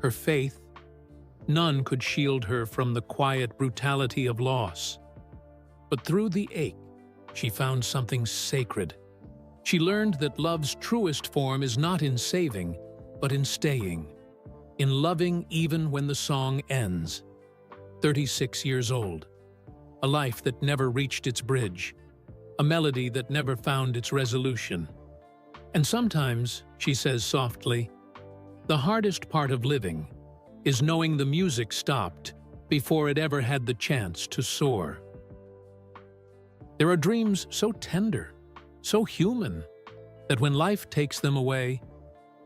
her faith, none could shield her from the quiet brutality of loss. But through the ache, she found something sacred. She learned that love's truest form is not in saving, but in staying, in loving even when the song ends. 36 years old, a life that never reached its bridge, a melody that never found its resolution. And sometimes, she says softly, the hardest part of living is knowing the music stopped before it ever had the chance to soar. There are dreams so tender, so human, that when life takes them away,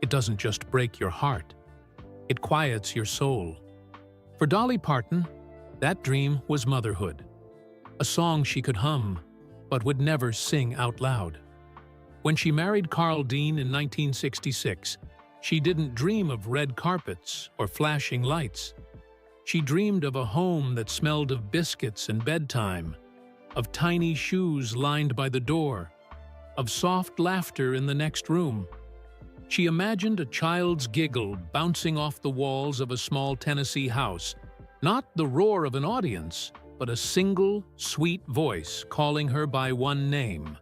it doesn't just break your heart, it quiets your soul. For Dolly Parton, that dream was motherhood, a song she could hum, but would never sing out loud. When she married Carl Dean in 1966, she didn't dream of red carpets or flashing lights. She dreamed of a home that smelled of biscuits and bedtime, of tiny shoes lined by the door, of soft laughter in the next room. She imagined a child's giggle bouncing off the walls of a small Tennessee house, not the roar of an audience, but a single, sweet voice calling her by one name,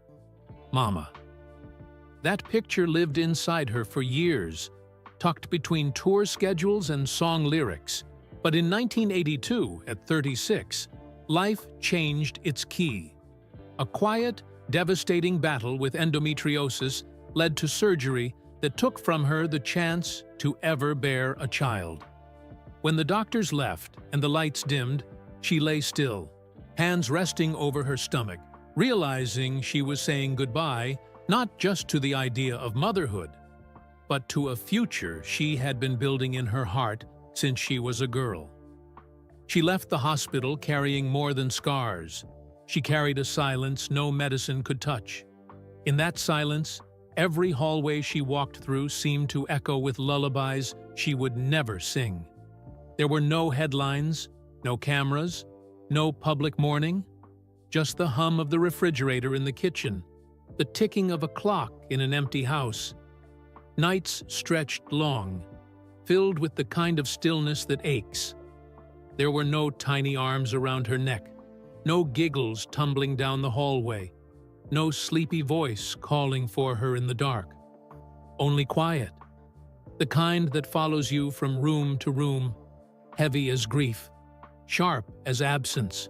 Mama. That picture lived inside her for years, tucked between tour schedules and song lyrics. But in 1982, at 36, life changed its key. A quiet, devastating battle with endometriosis led to surgery that took from her the chance to ever bear a child. When the doctors left and the lights dimmed, she lay still, hands resting over her stomach, realizing she was saying goodbye not just to the idea of motherhood, but to a future she had been building in her heart since she was a girl. She left the hospital carrying more than scars. She carried a silence no medicine could touch. In that silence, every hallway she walked through seemed to echo with lullabies she would never sing. There were no headlines, no cameras, no public mourning, just the hum of the refrigerator in the kitchen, the ticking of a clock in an empty house. Nights stretched long, filled with the kind of stillness that aches. There were no tiny arms around her neck, no giggles tumbling down the hallway, no sleepy voice calling for her in the dark. Only quiet, the kind that follows you from room to room, heavy as grief, sharp as absence.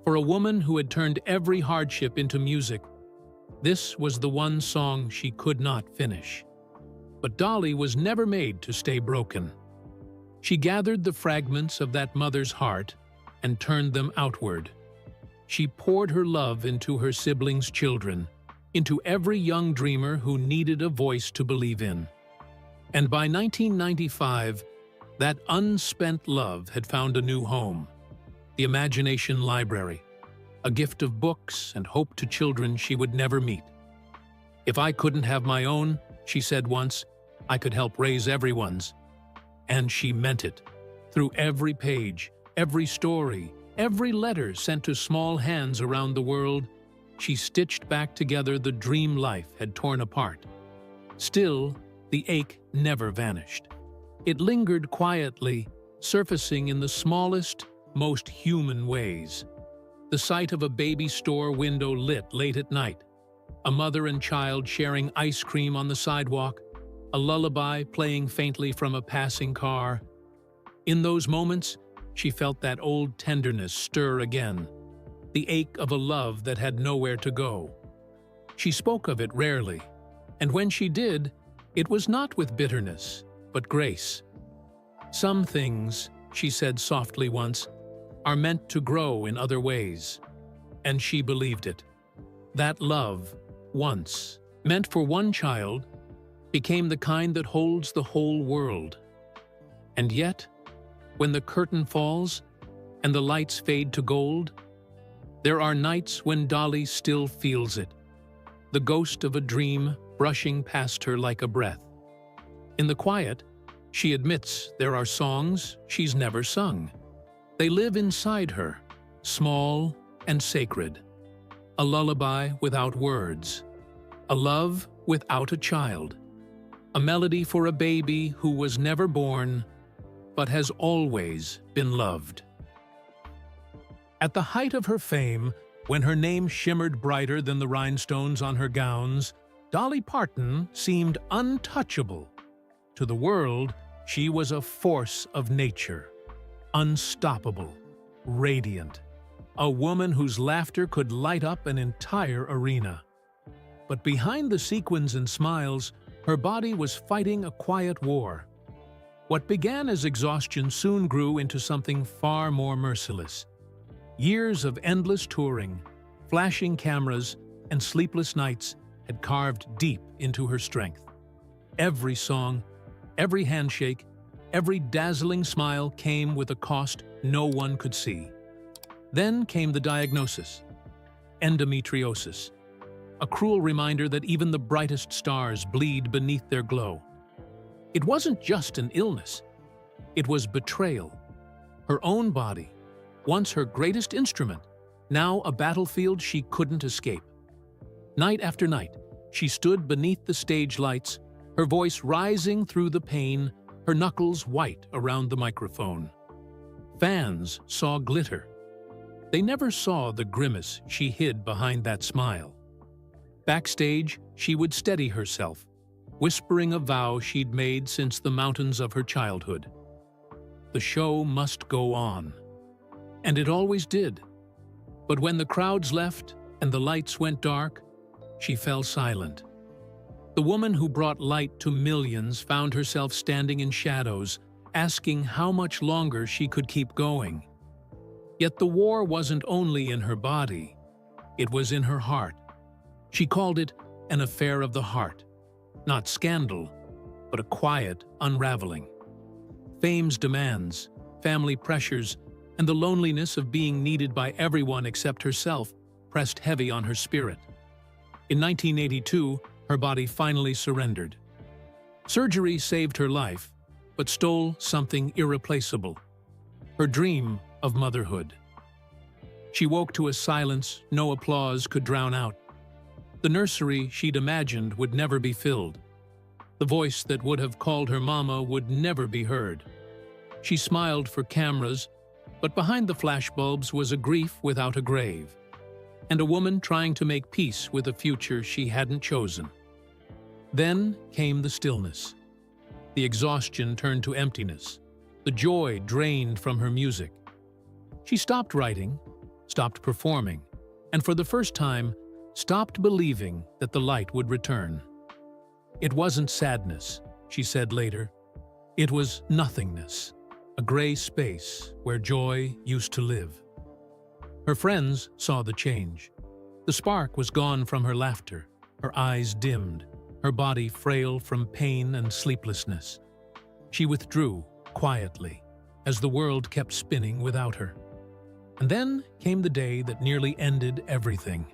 For a woman who had turned every hardship into music, this was the one song she could not finish. But Dolly was never made to stay broken. She gathered the fragments of that mother's heart and turned them outward. She poured her love into her siblings' children, into every young dreamer who needed a voice to believe in. And by 1995, that unspent love had found a new home, the Imagination Library, a gift of books and hope to children she would never meet. If I couldn't have my own, she said once, I could help raise everyone's. And she meant it. Through every page, every story, every letter sent to small hands around the world, she stitched back together the dream life had torn apart. Still, the ache never vanished. It lingered quietly, surfacing in the smallest, most human ways. The sight of a baby store window lit late at night, a mother and child sharing ice cream on the sidewalk, a lullaby playing faintly from a passing car. In those moments, she felt that old tenderness stir again, the ache of a love that had nowhere to go. She spoke of it rarely, and when she did, it was not with bitterness, but grace. Some things, she said softly once, are meant to grow in other ways. And she believed it. That love, once meant for one child, became the kind that holds the whole world. And yet, when the curtain falls and the lights fade to gold, there are nights when Dolly still feels it, the ghost of a dream brushing past her like a breath. In the quiet, She admits there are songs she's never sung. They live inside her, small and sacred. A lullaby without words. A love without a child. A melody for a baby who was never born, but has always been loved. At the height of her fame, when her name shimmered brighter than the rhinestones on her gowns, Dolly Parton seemed untouchable. To the world, she was a force of nature, unstoppable, radiant, a woman whose laughter could light up an entire arena. But behind the sequins and smiles, her body was fighting a quiet war. What began as exhaustion soon grew into something far more merciless. Years of endless touring, flashing cameras, and sleepless nights had carved deep into her strength. Every song, every handshake, every dazzling smile came with a cost no one could see. Then came the diagnosis: endometriosis, a cruel reminder that even the brightest stars bleed beneath their glow. It wasn't just an illness, it was betrayal. Her own body, once her greatest instrument, now a battlefield she couldn't escape. Night after night, she stood beneath the stage lights, her voice rising through the pain, her knuckles white around the microphone. Fans saw glitter. They never saw the grimace she hid behind that smile. Backstage, she would steady herself, whispering a vow she'd made since the mountains of her childhood. The show must go on. And it always did. But when the crowds left and the lights went dark, she fell silent. The woman who brought light to millions found herself standing in shadows, asking how much longer she could keep going. Yet the war wasn't only in her body, it was in her heart. She called it an affair of the heart. Not scandal, but a quiet unraveling. Fame's demands, family pressures, and the loneliness of being needed by everyone except herself pressed heavy on her spirit. In 1982, her body finally surrendered. Surgery saved her life, but stole something irreplaceable: her dream of motherhood. She woke to a silence no applause could drown out. The nursery she'd imagined would never be filled. The voice that would have called her mama would never be heard. She smiled for cameras, but behind the flashbulbs was a grief without a grave, and a woman trying to make peace with a future she hadn't chosen. Then came the stillness. The exhaustion turned to emptiness. The joy drained from her music. She stopped writing, stopped performing, and for the first time, stopped believing that the light would return. It wasn't sadness, she said later. It was nothingness, a gray space where joy used to live. Her friends saw the change. The spark was gone from her laughter, her eyes dimmed, her body frail from pain and sleeplessness. She withdrew quietly as the world kept spinning without her. And then came the day that nearly ended everything.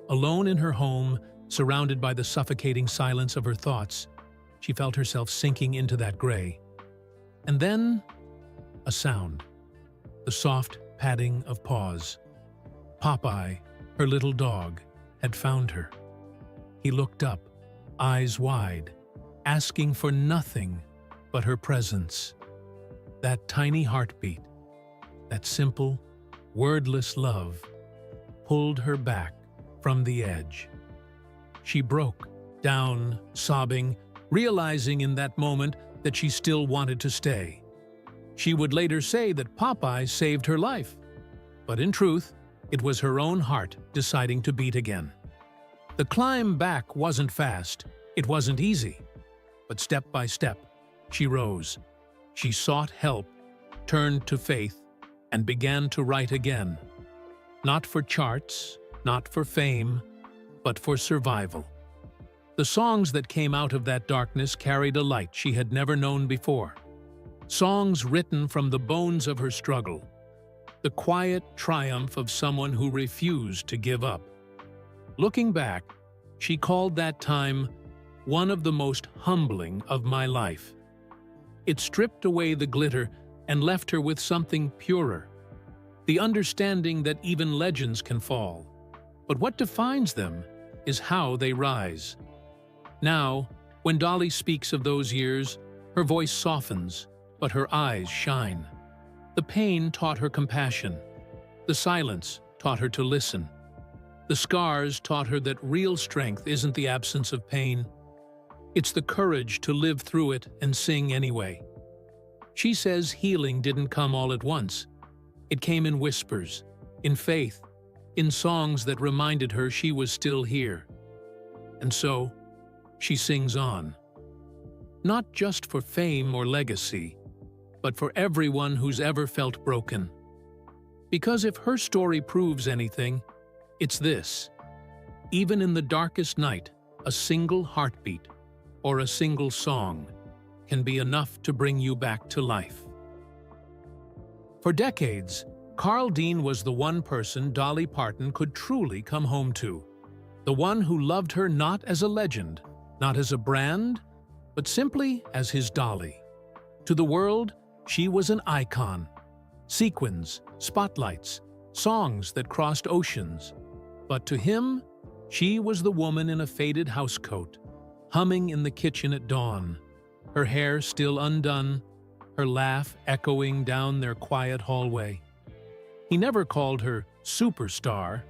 Alone in her home, surrounded by the suffocating silence of her thoughts, she felt herself sinking into that gray. And then, a sound. The soft padding of paws. Popeye, her little dog, had found her. He looked up, eyes wide, asking for nothing but her presence. That tiny heartbeat, that simple, wordless love, pulled her back from the edge. She broke down, sobbing, realizing in that moment that she still wanted to stay. She would later say that Popeye saved her life, but in truth, it was her own heart deciding to beat again. The climb back wasn't fast, it wasn't easy, but step by step, she rose. She sought help, turned to faith, and began to write again. Not for charts, not for fame, but for survival. The songs that came out of that darkness carried a light she had never known before. Songs written from the bones of her struggle. The quiet triumph of someone who refused to give up. Looking back, she called that time one of the most humbling of my life. It stripped away the glitter and left her with something purer, the understanding that even legends can fall. But what defines them is how they rise. Now, when Dolly speaks of those years, her voice softens, but her eyes shine. The pain taught her compassion. The silence taught her to listen. The scars taught her that real strength isn't the absence of pain. It's the courage to live through it and sing anyway. She says healing didn't come all at once. It came in whispers, in faith, in songs that reminded her she was still here. And so, she sings on. Not just for fame or legacy, but for everyone who's ever felt broken. Because if her story proves anything, it's this. Even in the darkest night, a single heartbeat or a single song can be enough to bring you back to life. For decades, Carl Dean was the one person Dolly Parton could truly come home to. The one who loved her not as a legend, not as a brand, but simply as his Dolly. To the world, she was an icon. Sequins, spotlights, songs that crossed oceans. But to him, she was the woman in a faded housecoat, humming in the kitchen at dawn, her hair still undone, her laugh echoing down their quiet hallway. He never called her superstar,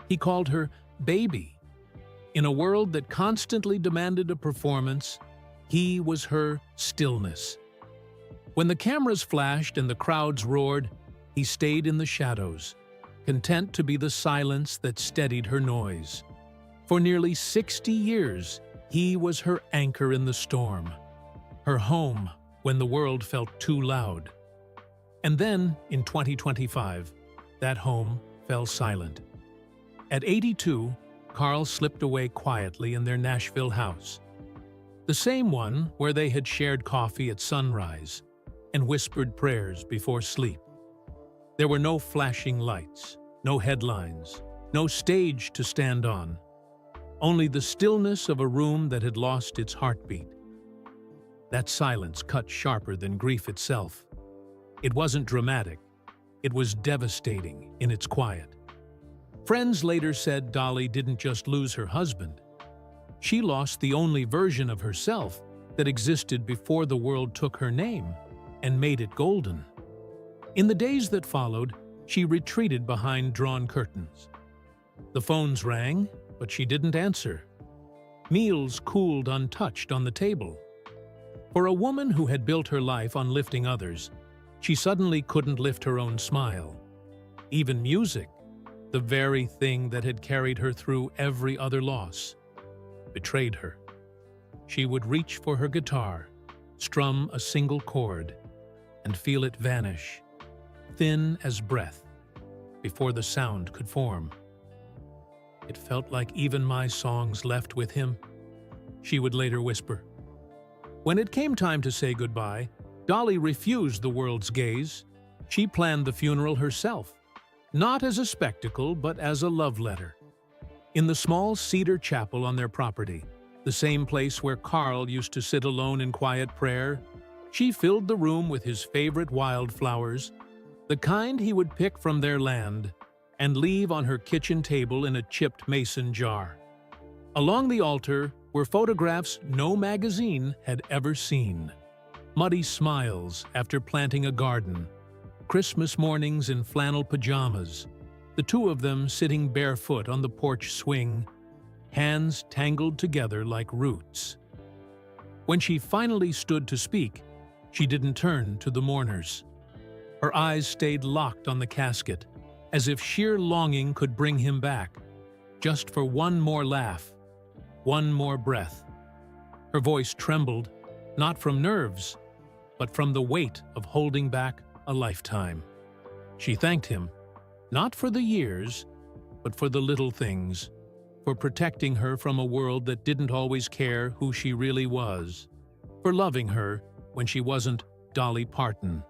he called her baby. In a world that constantly demanded a performance, he was her stillness. When the cameras flashed and the crowds roared, he stayed in the shadows, content to be the silence that steadied her noise. For nearly 60 years, he was her anchor in the storm, her home when the world felt too loud. And then, in 2025, that home fell silent. At 82, Carl slipped away quietly in their Nashville house, the same one where they had shared coffee at sunrise and whispered prayers before sleep. There were no flashing lights, no headlines, no stage to stand on, only the stillness of a room that had lost its heartbeat. That silence cut sharper than grief itself. It wasn't dramatic. It was devastating in its quiet. Friends later said Dolly didn't just lose her husband. She lost the only version of herself that existed before the world took her name and made it golden. In the days that followed, she retreated behind drawn curtains. The phones rang, but she didn't answer. Meals cooled untouched on the table. For a woman who had built her life on lifting others, she suddenly couldn't lift her own smile. Even music, the very thing that had carried her through every other loss, betrayed her. She would reach for her guitar, strum a single chord, and feel it vanish, thin as breath, before the sound could form. It felt like even my songs left with him, she would later whisper. When it came time to say goodbye, Dolly refused the world's gaze. She planned the funeral herself, not as a spectacle, but as a love letter. In the small cedar chapel on their property, the same place where Carl used to sit alone in quiet prayer, she filled the room with his favorite wildflowers, the kind he would pick from their land and leave on her kitchen table in a chipped mason jar. Along the altar were photographs no magazine had ever seen. Muddy smiles after planting a garden, Christmas mornings in flannel pajamas, the two of them sitting barefoot on the porch swing, hands tangled together like roots. When she finally stood to speak, she didn't turn to the mourners. Her eyes stayed locked on the casket, as if sheer longing could bring him back, just for one more laugh, one more breath. Her voice trembled, not from nerves, but from the weight of holding back a lifetime. She thanked him, not for the years, but for the little things, for protecting her from a world that didn't always care who she really was, for loving her when she wasn't Dolly Parton,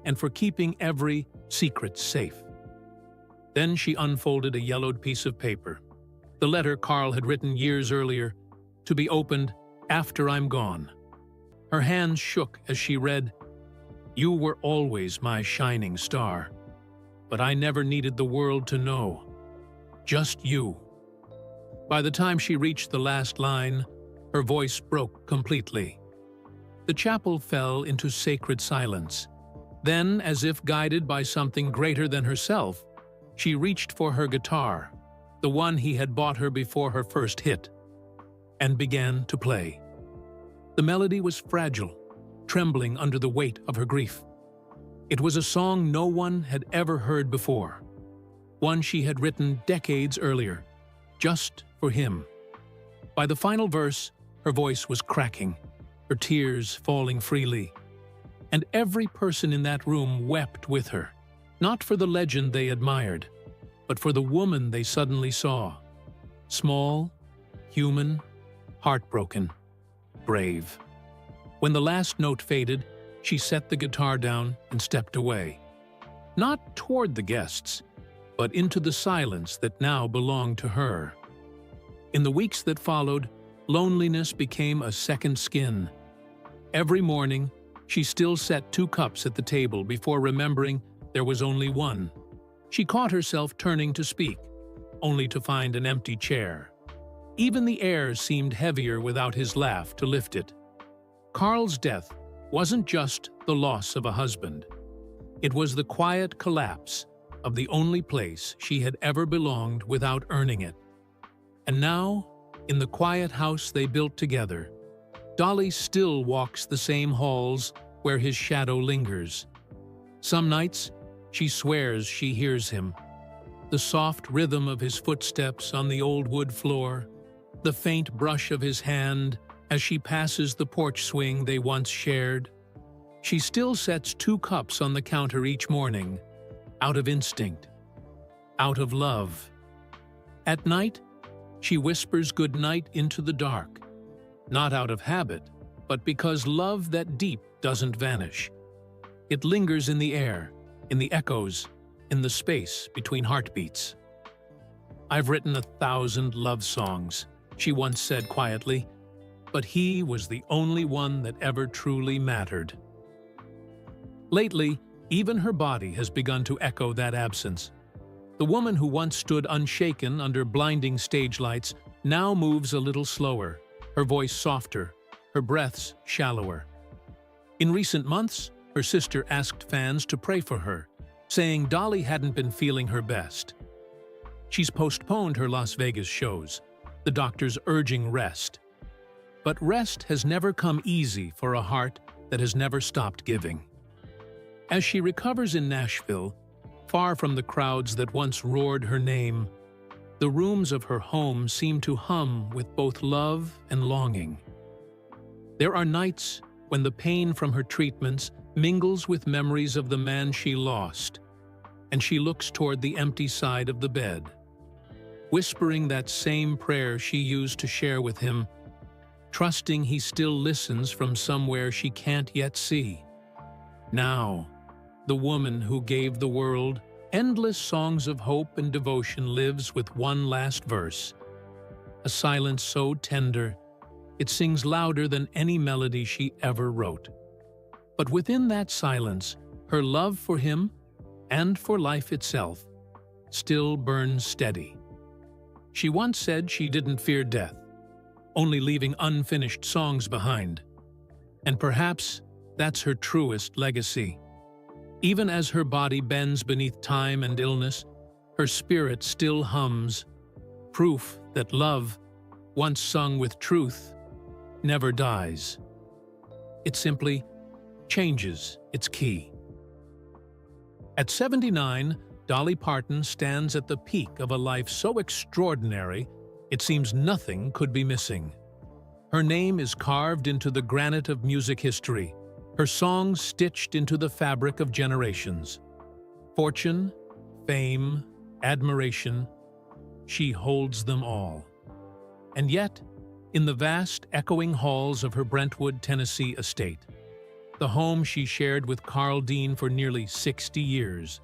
and for keeping every secret safe. Then she unfolded a yellowed piece of paper, the letter Carl had written years earlier, to be opened after I'm gone. Her hands shook as she read, "You were always my shining star, but I never needed the world to know. Just you." By the time she reached the last line, her voice broke completely. The chapel fell into sacred silence. Then, as if guided by something greater than herself, she reached for her guitar, the one he had bought her before her first hit, and began to play. The melody was fragile, trembling under the weight of her grief. It was a song no one had ever heard before, one she had written decades earlier, just for him. By the final verse, her voice was cracking, her tears falling freely. And every person in that room wept with her, not for the legend they admired, but for the woman they suddenly saw. Small, human, heartbroken, brave. When the last note faded, she set the guitar down and stepped away. Not toward the guests, but into the silence that now belonged to her. In the weeks that followed, loneliness became a second skin. Every morning, she still set 2 cups at the table before remembering there was only one. She caught herself turning to speak, only to find an empty chair. Even the air seemed heavier without his laugh to lift it. Carl's death wasn't just the loss of a husband. It was the quiet collapse of the only place she had ever belonged without earning it. And now, in the quiet house they built together, Dolly still walks the same halls where his shadow lingers. Some nights, she swears she hears him. The soft rhythm of his footsteps on the old wood floor, the faint brush of his hand as she passes the porch swing they once shared. She still sets 2 cups on the counter each morning, out of instinct, out of love. At night, she whispers goodnight into the dark, not out of habit, but because love that deep doesn't vanish. It lingers in the air, in the echoes, in the space between heartbeats. "I've written 1,000 love songs," she once said quietly, but he was the only one that ever truly mattered. Lately, even her body has begun to echo that absence. The woman who once stood unshaken under blinding stage lights now moves a little slower, her voice softer, her breaths shallower. In recent months, her sister asked fans to pray for her, saying Dolly hadn't been feeling her best. She's postponed her Las Vegas shows, the doctors urging rest. But rest has never come easy for a heart that has never stopped giving. As she recovers in Nashville, far from the crowds that once roared her name, the rooms of her home seem to hum with both love and longing. There are nights when the pain from her treatments mingles with memories of the man she lost, and she looks toward the empty side of the bed, whispering that same prayer she used to share with him, trusting he still listens from somewhere she can't yet see. Now, the woman who gave the world endless songs of hope and devotion lives with one last verse, a silence so tender it sings louder than any melody she ever wrote. But within that silence, her love for him and for life itself still burns steady. She once said she didn't fear death, only leaving unfinished songs behind. And perhaps that's her truest legacy. Even as her body bends beneath time and illness, her spirit still hums, proof that love, once sung with truth, never dies. It simply changes its key. At 79, Dolly Parton stands at the peak of a life so extraordinary it seems nothing could be missing. Her name is carved into the granite of music history, her songs stitched into the fabric of generations. Fortune, fame, admiration, she holds them all. And yet, in the vast, echoing halls of her Brentwood, Tennessee estate, the home she shared with Carl Dean for nearly 60 years,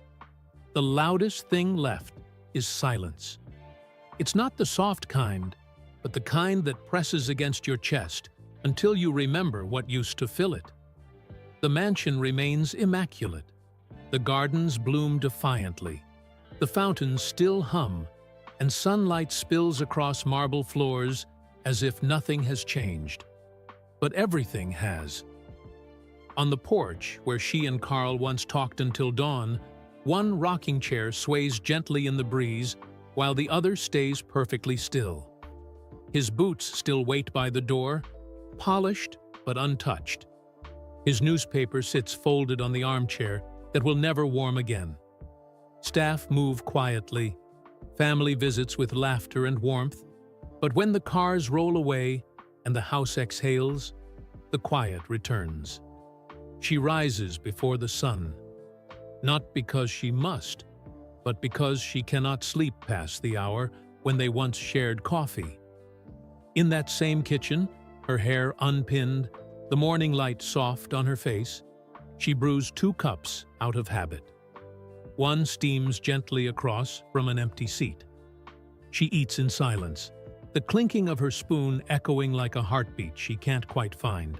the loudest thing left is silence. It's not the soft kind, but the kind that presses against your chest, until you remember what used to fill it. The mansion remains immaculate. The gardens bloom defiantly. The fountains still hum, and sunlight spills across marble floors as if nothing has changed. But everything has. On the porch, where she and Carl once talked until dawn, one rocking chair sways gently in the breeze while the other stays perfectly still. His boots still wait by the door, polished but untouched. His newspaper sits folded on the armchair that will never warm again. Staff move quietly, family visits with laughter and warmth, but when the cars roll away and the house exhales, the quiet returns. She rises before the sun, not because she must, but because she cannot sleep past the hour when they once shared coffee. In that same kitchen, her hair unpinned, the morning light soft on her face, she brews 2 cups out of habit. One steams gently across from an empty seat. She eats in silence, the clinking of her spoon echoing like a heartbeat she can't quite find.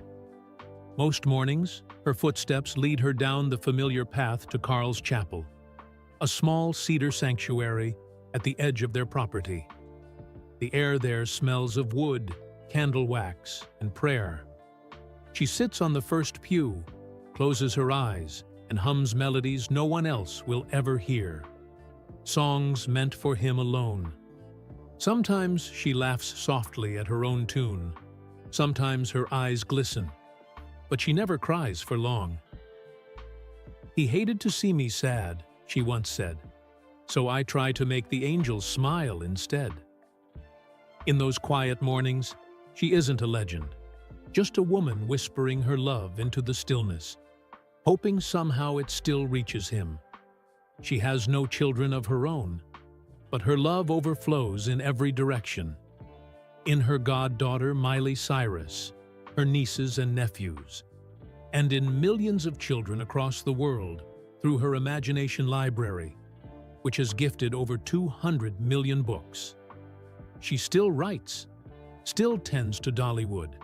Most mornings, her footsteps lead her down the familiar path to Carl's chapel, a small cedar sanctuary at the edge of their property. The air there smells of wood, candle wax, and prayer. She sits on the first pew, closes her eyes, and hums melodies no one else will ever hear. Songs meant for him alone. Sometimes she laughs softly at her own tune. Sometimes her eyes glisten, but she never cries for long. "He hated to see me sad," she once said, "so I try to make the angels smile instead." In those quiet mornings, she isn't a legend, just a woman whispering her love into the stillness, hoping somehow it still reaches him. She has no children of her own, but her love overflows in every direction. In her goddaughter Miley Cyrus, her nieces and nephews, and in millions of children across the world through her imagination library, which has gifted over 200 million books. She still writes, still tends to Dollywood,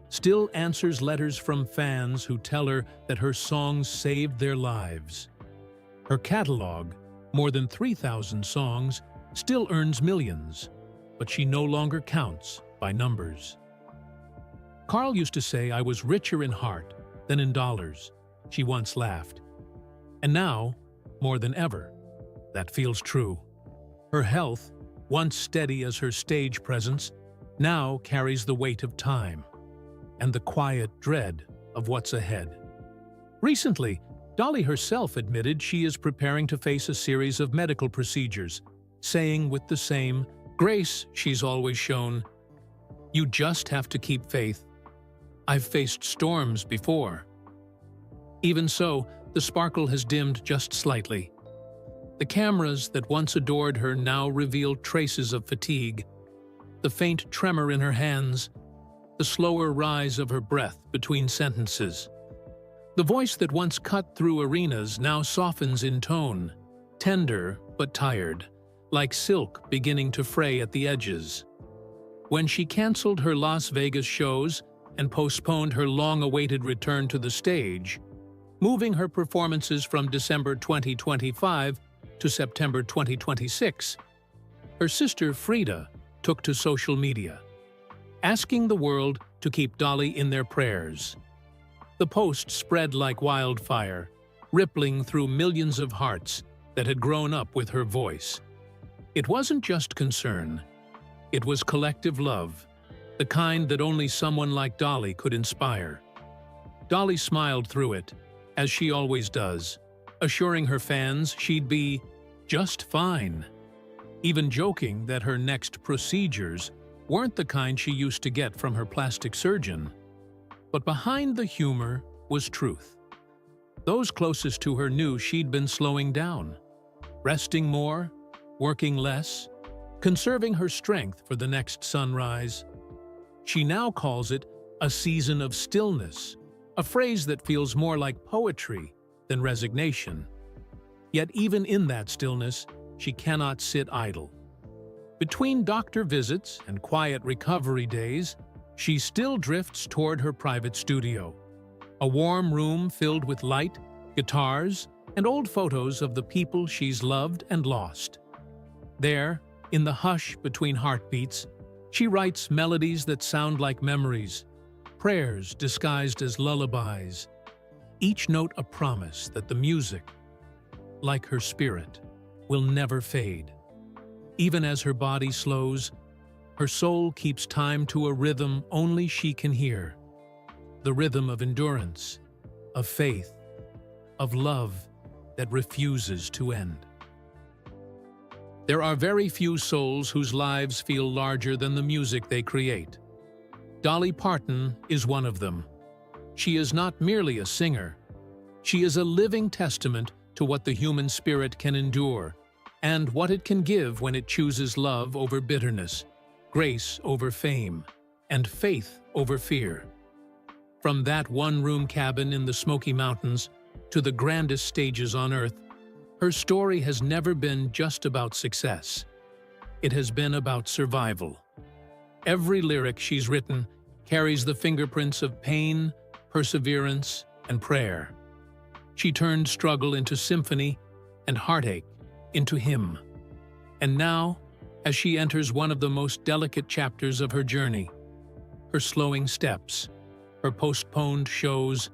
still answers letters from fans who tell her that her songs saved their lives. Her catalog, more than 3,000 songs, still earns millions, but she no longer counts by numbers. Carl used to say I was richer in heart than in dollars, she once laughed. And now, more than ever, that feels true. Her health, once steady as her stage presence, now carries the weight of time and the quiet dread of what's ahead. Recently, Dolly herself admitted she is preparing to face a series of medical procedures, saying with the same grace she's always shown, "You just have to keep faith. I've faced storms before." Even so, the sparkle has dimmed just slightly. The cameras that once adored her now reveal traces of fatigue, the faint tremor in her hands, the slower rise of her breath between sentences. The voice that once cut through arenas now softens in tone, tender but tired, like silk beginning to fray at the edges. When she canceled her Las Vegas shows and postponed her long-awaited return to the stage, moving her performances from December 2025 to September 2026, her sister Frida took to social media, asking the world to keep Dolly in their prayers. The post spread like wildfire, rippling through millions of hearts that had grown up with her voice. It wasn't just concern. It was collective love, the kind that only someone like Dolly could inspire. Dolly smiled through it, as she always does, assuring her fans she'd be just fine, even joking that her next procedures weren't the kind she used to get from her plastic surgeon. But behind the humor was truth. Those closest to her knew she'd been slowing down, resting more, working less, conserving her strength for the next sunrise. She now calls it a season of stillness, a phrase that feels more like poetry than resignation. Yet even in that stillness, she cannot sit idle. Between doctor visits and quiet recovery days, She still drifts toward her private studio, a warm room filled with light, guitars, and old photos of the people she's loved and lost. There, in the hush between heartbeats, she writes melodies that sound like memories, prayers disguised as lullabies, each note a promise that the music, like her spirit, will never fade. Even as her body slows, her soul keeps time to a rhythm only she can hear. The rhythm of endurance, of faith, of love that refuses to end. There are very few souls whose lives feel larger than the music they create. Dolly Parton is one of them. She is not merely a singer. She is a living testament to what the human spirit can endure and what it can give when it chooses love over bitterness, grace over fame, and faith over fear. From that one-room cabin in the Smoky Mountains to the grandest stages on Earth, her story has never been just about success. It has been about survival. Every lyric she's written carries the fingerprints of pain, perseverance, and prayer. She turned struggle into symphony and heartache into hymn. And now, as she enters one of the most delicate chapters of her journey, her slowing steps, her postponed shows,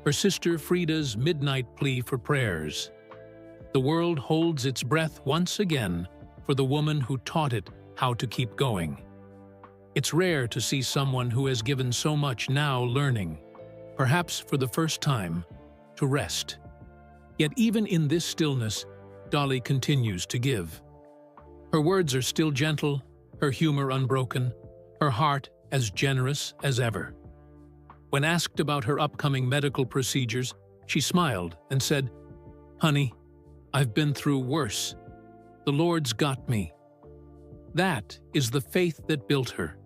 her sister Frida's midnight plea for prayers, the world holds its breath once again for the woman who taught it how to keep going. It's rare to see someone who has given so much now learning, perhaps for the first time, to rest. Yet even in this stillness, Dolly continues to give. Her words are still gentle, her humor unbroken, her heart as generous as ever. When asked about her upcoming medical procedures, she smiled and said, "Honey, I've been through worse. The Lord's got me." That is the faith that built her.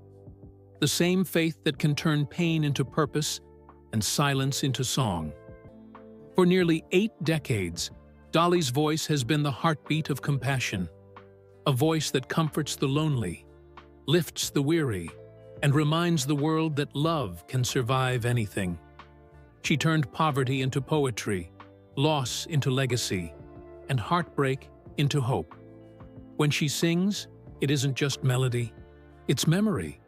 The same faith that can turn pain into purpose and silence into song. For nearly 8 decades, Dolly's voice has been the heartbeat of compassion, a voice that comforts the lonely, lifts the weary, and reminds the world that love can survive anything. She turned poverty into poetry, loss into legacy, and heartbreak into hope. When she sings, it isn't just melody, it's memory.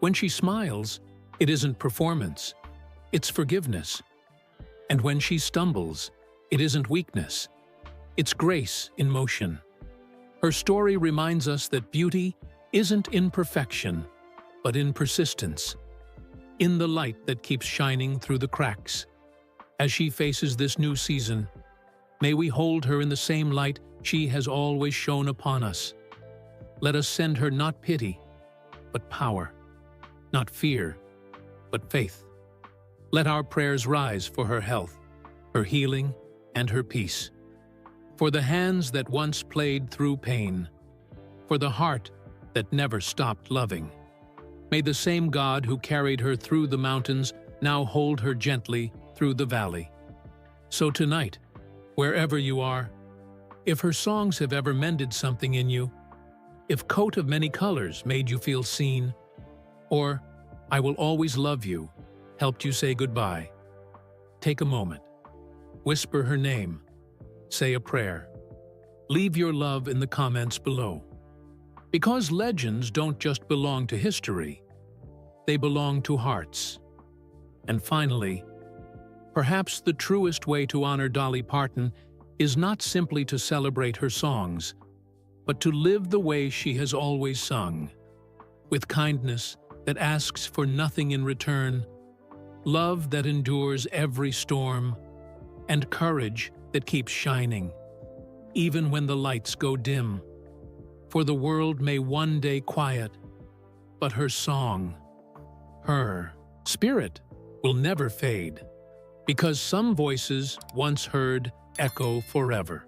When she smiles, it isn't performance, it's forgiveness. And when she stumbles, it isn't weakness, it's grace in motion. Her story reminds us that beauty isn't in perfection, but in persistence, in the light that keeps shining through the cracks. As she faces this new season, may we hold her in the same light she has always shone upon us. Let us send her not pity, but power, not fear, but faith. Let our prayers rise for her health, her healing, and her peace. For the hands that once played through pain, for the heart that never stopped loving. May the same God who carried her through the mountains now hold her gently through the valley. So tonight, wherever you are, if her songs have ever mended something in you, if Coat of Many Colors made you feel seen, or I Will Always Love You helped you say goodbye, take a moment, whisper her name, say a prayer, leave your love in the comments below. Because legends don't just belong to history, they belong to hearts. And finally, perhaps the truest way to honor Dolly Parton is not simply to celebrate her songs, but to live the way she has always sung, with kindness that asks for nothing in return, love that endures every storm, and courage that keeps shining, even when the lights go dim. For the world may one day quiet, but her song, her spirit, will never fade, because some voices once heard echo forever.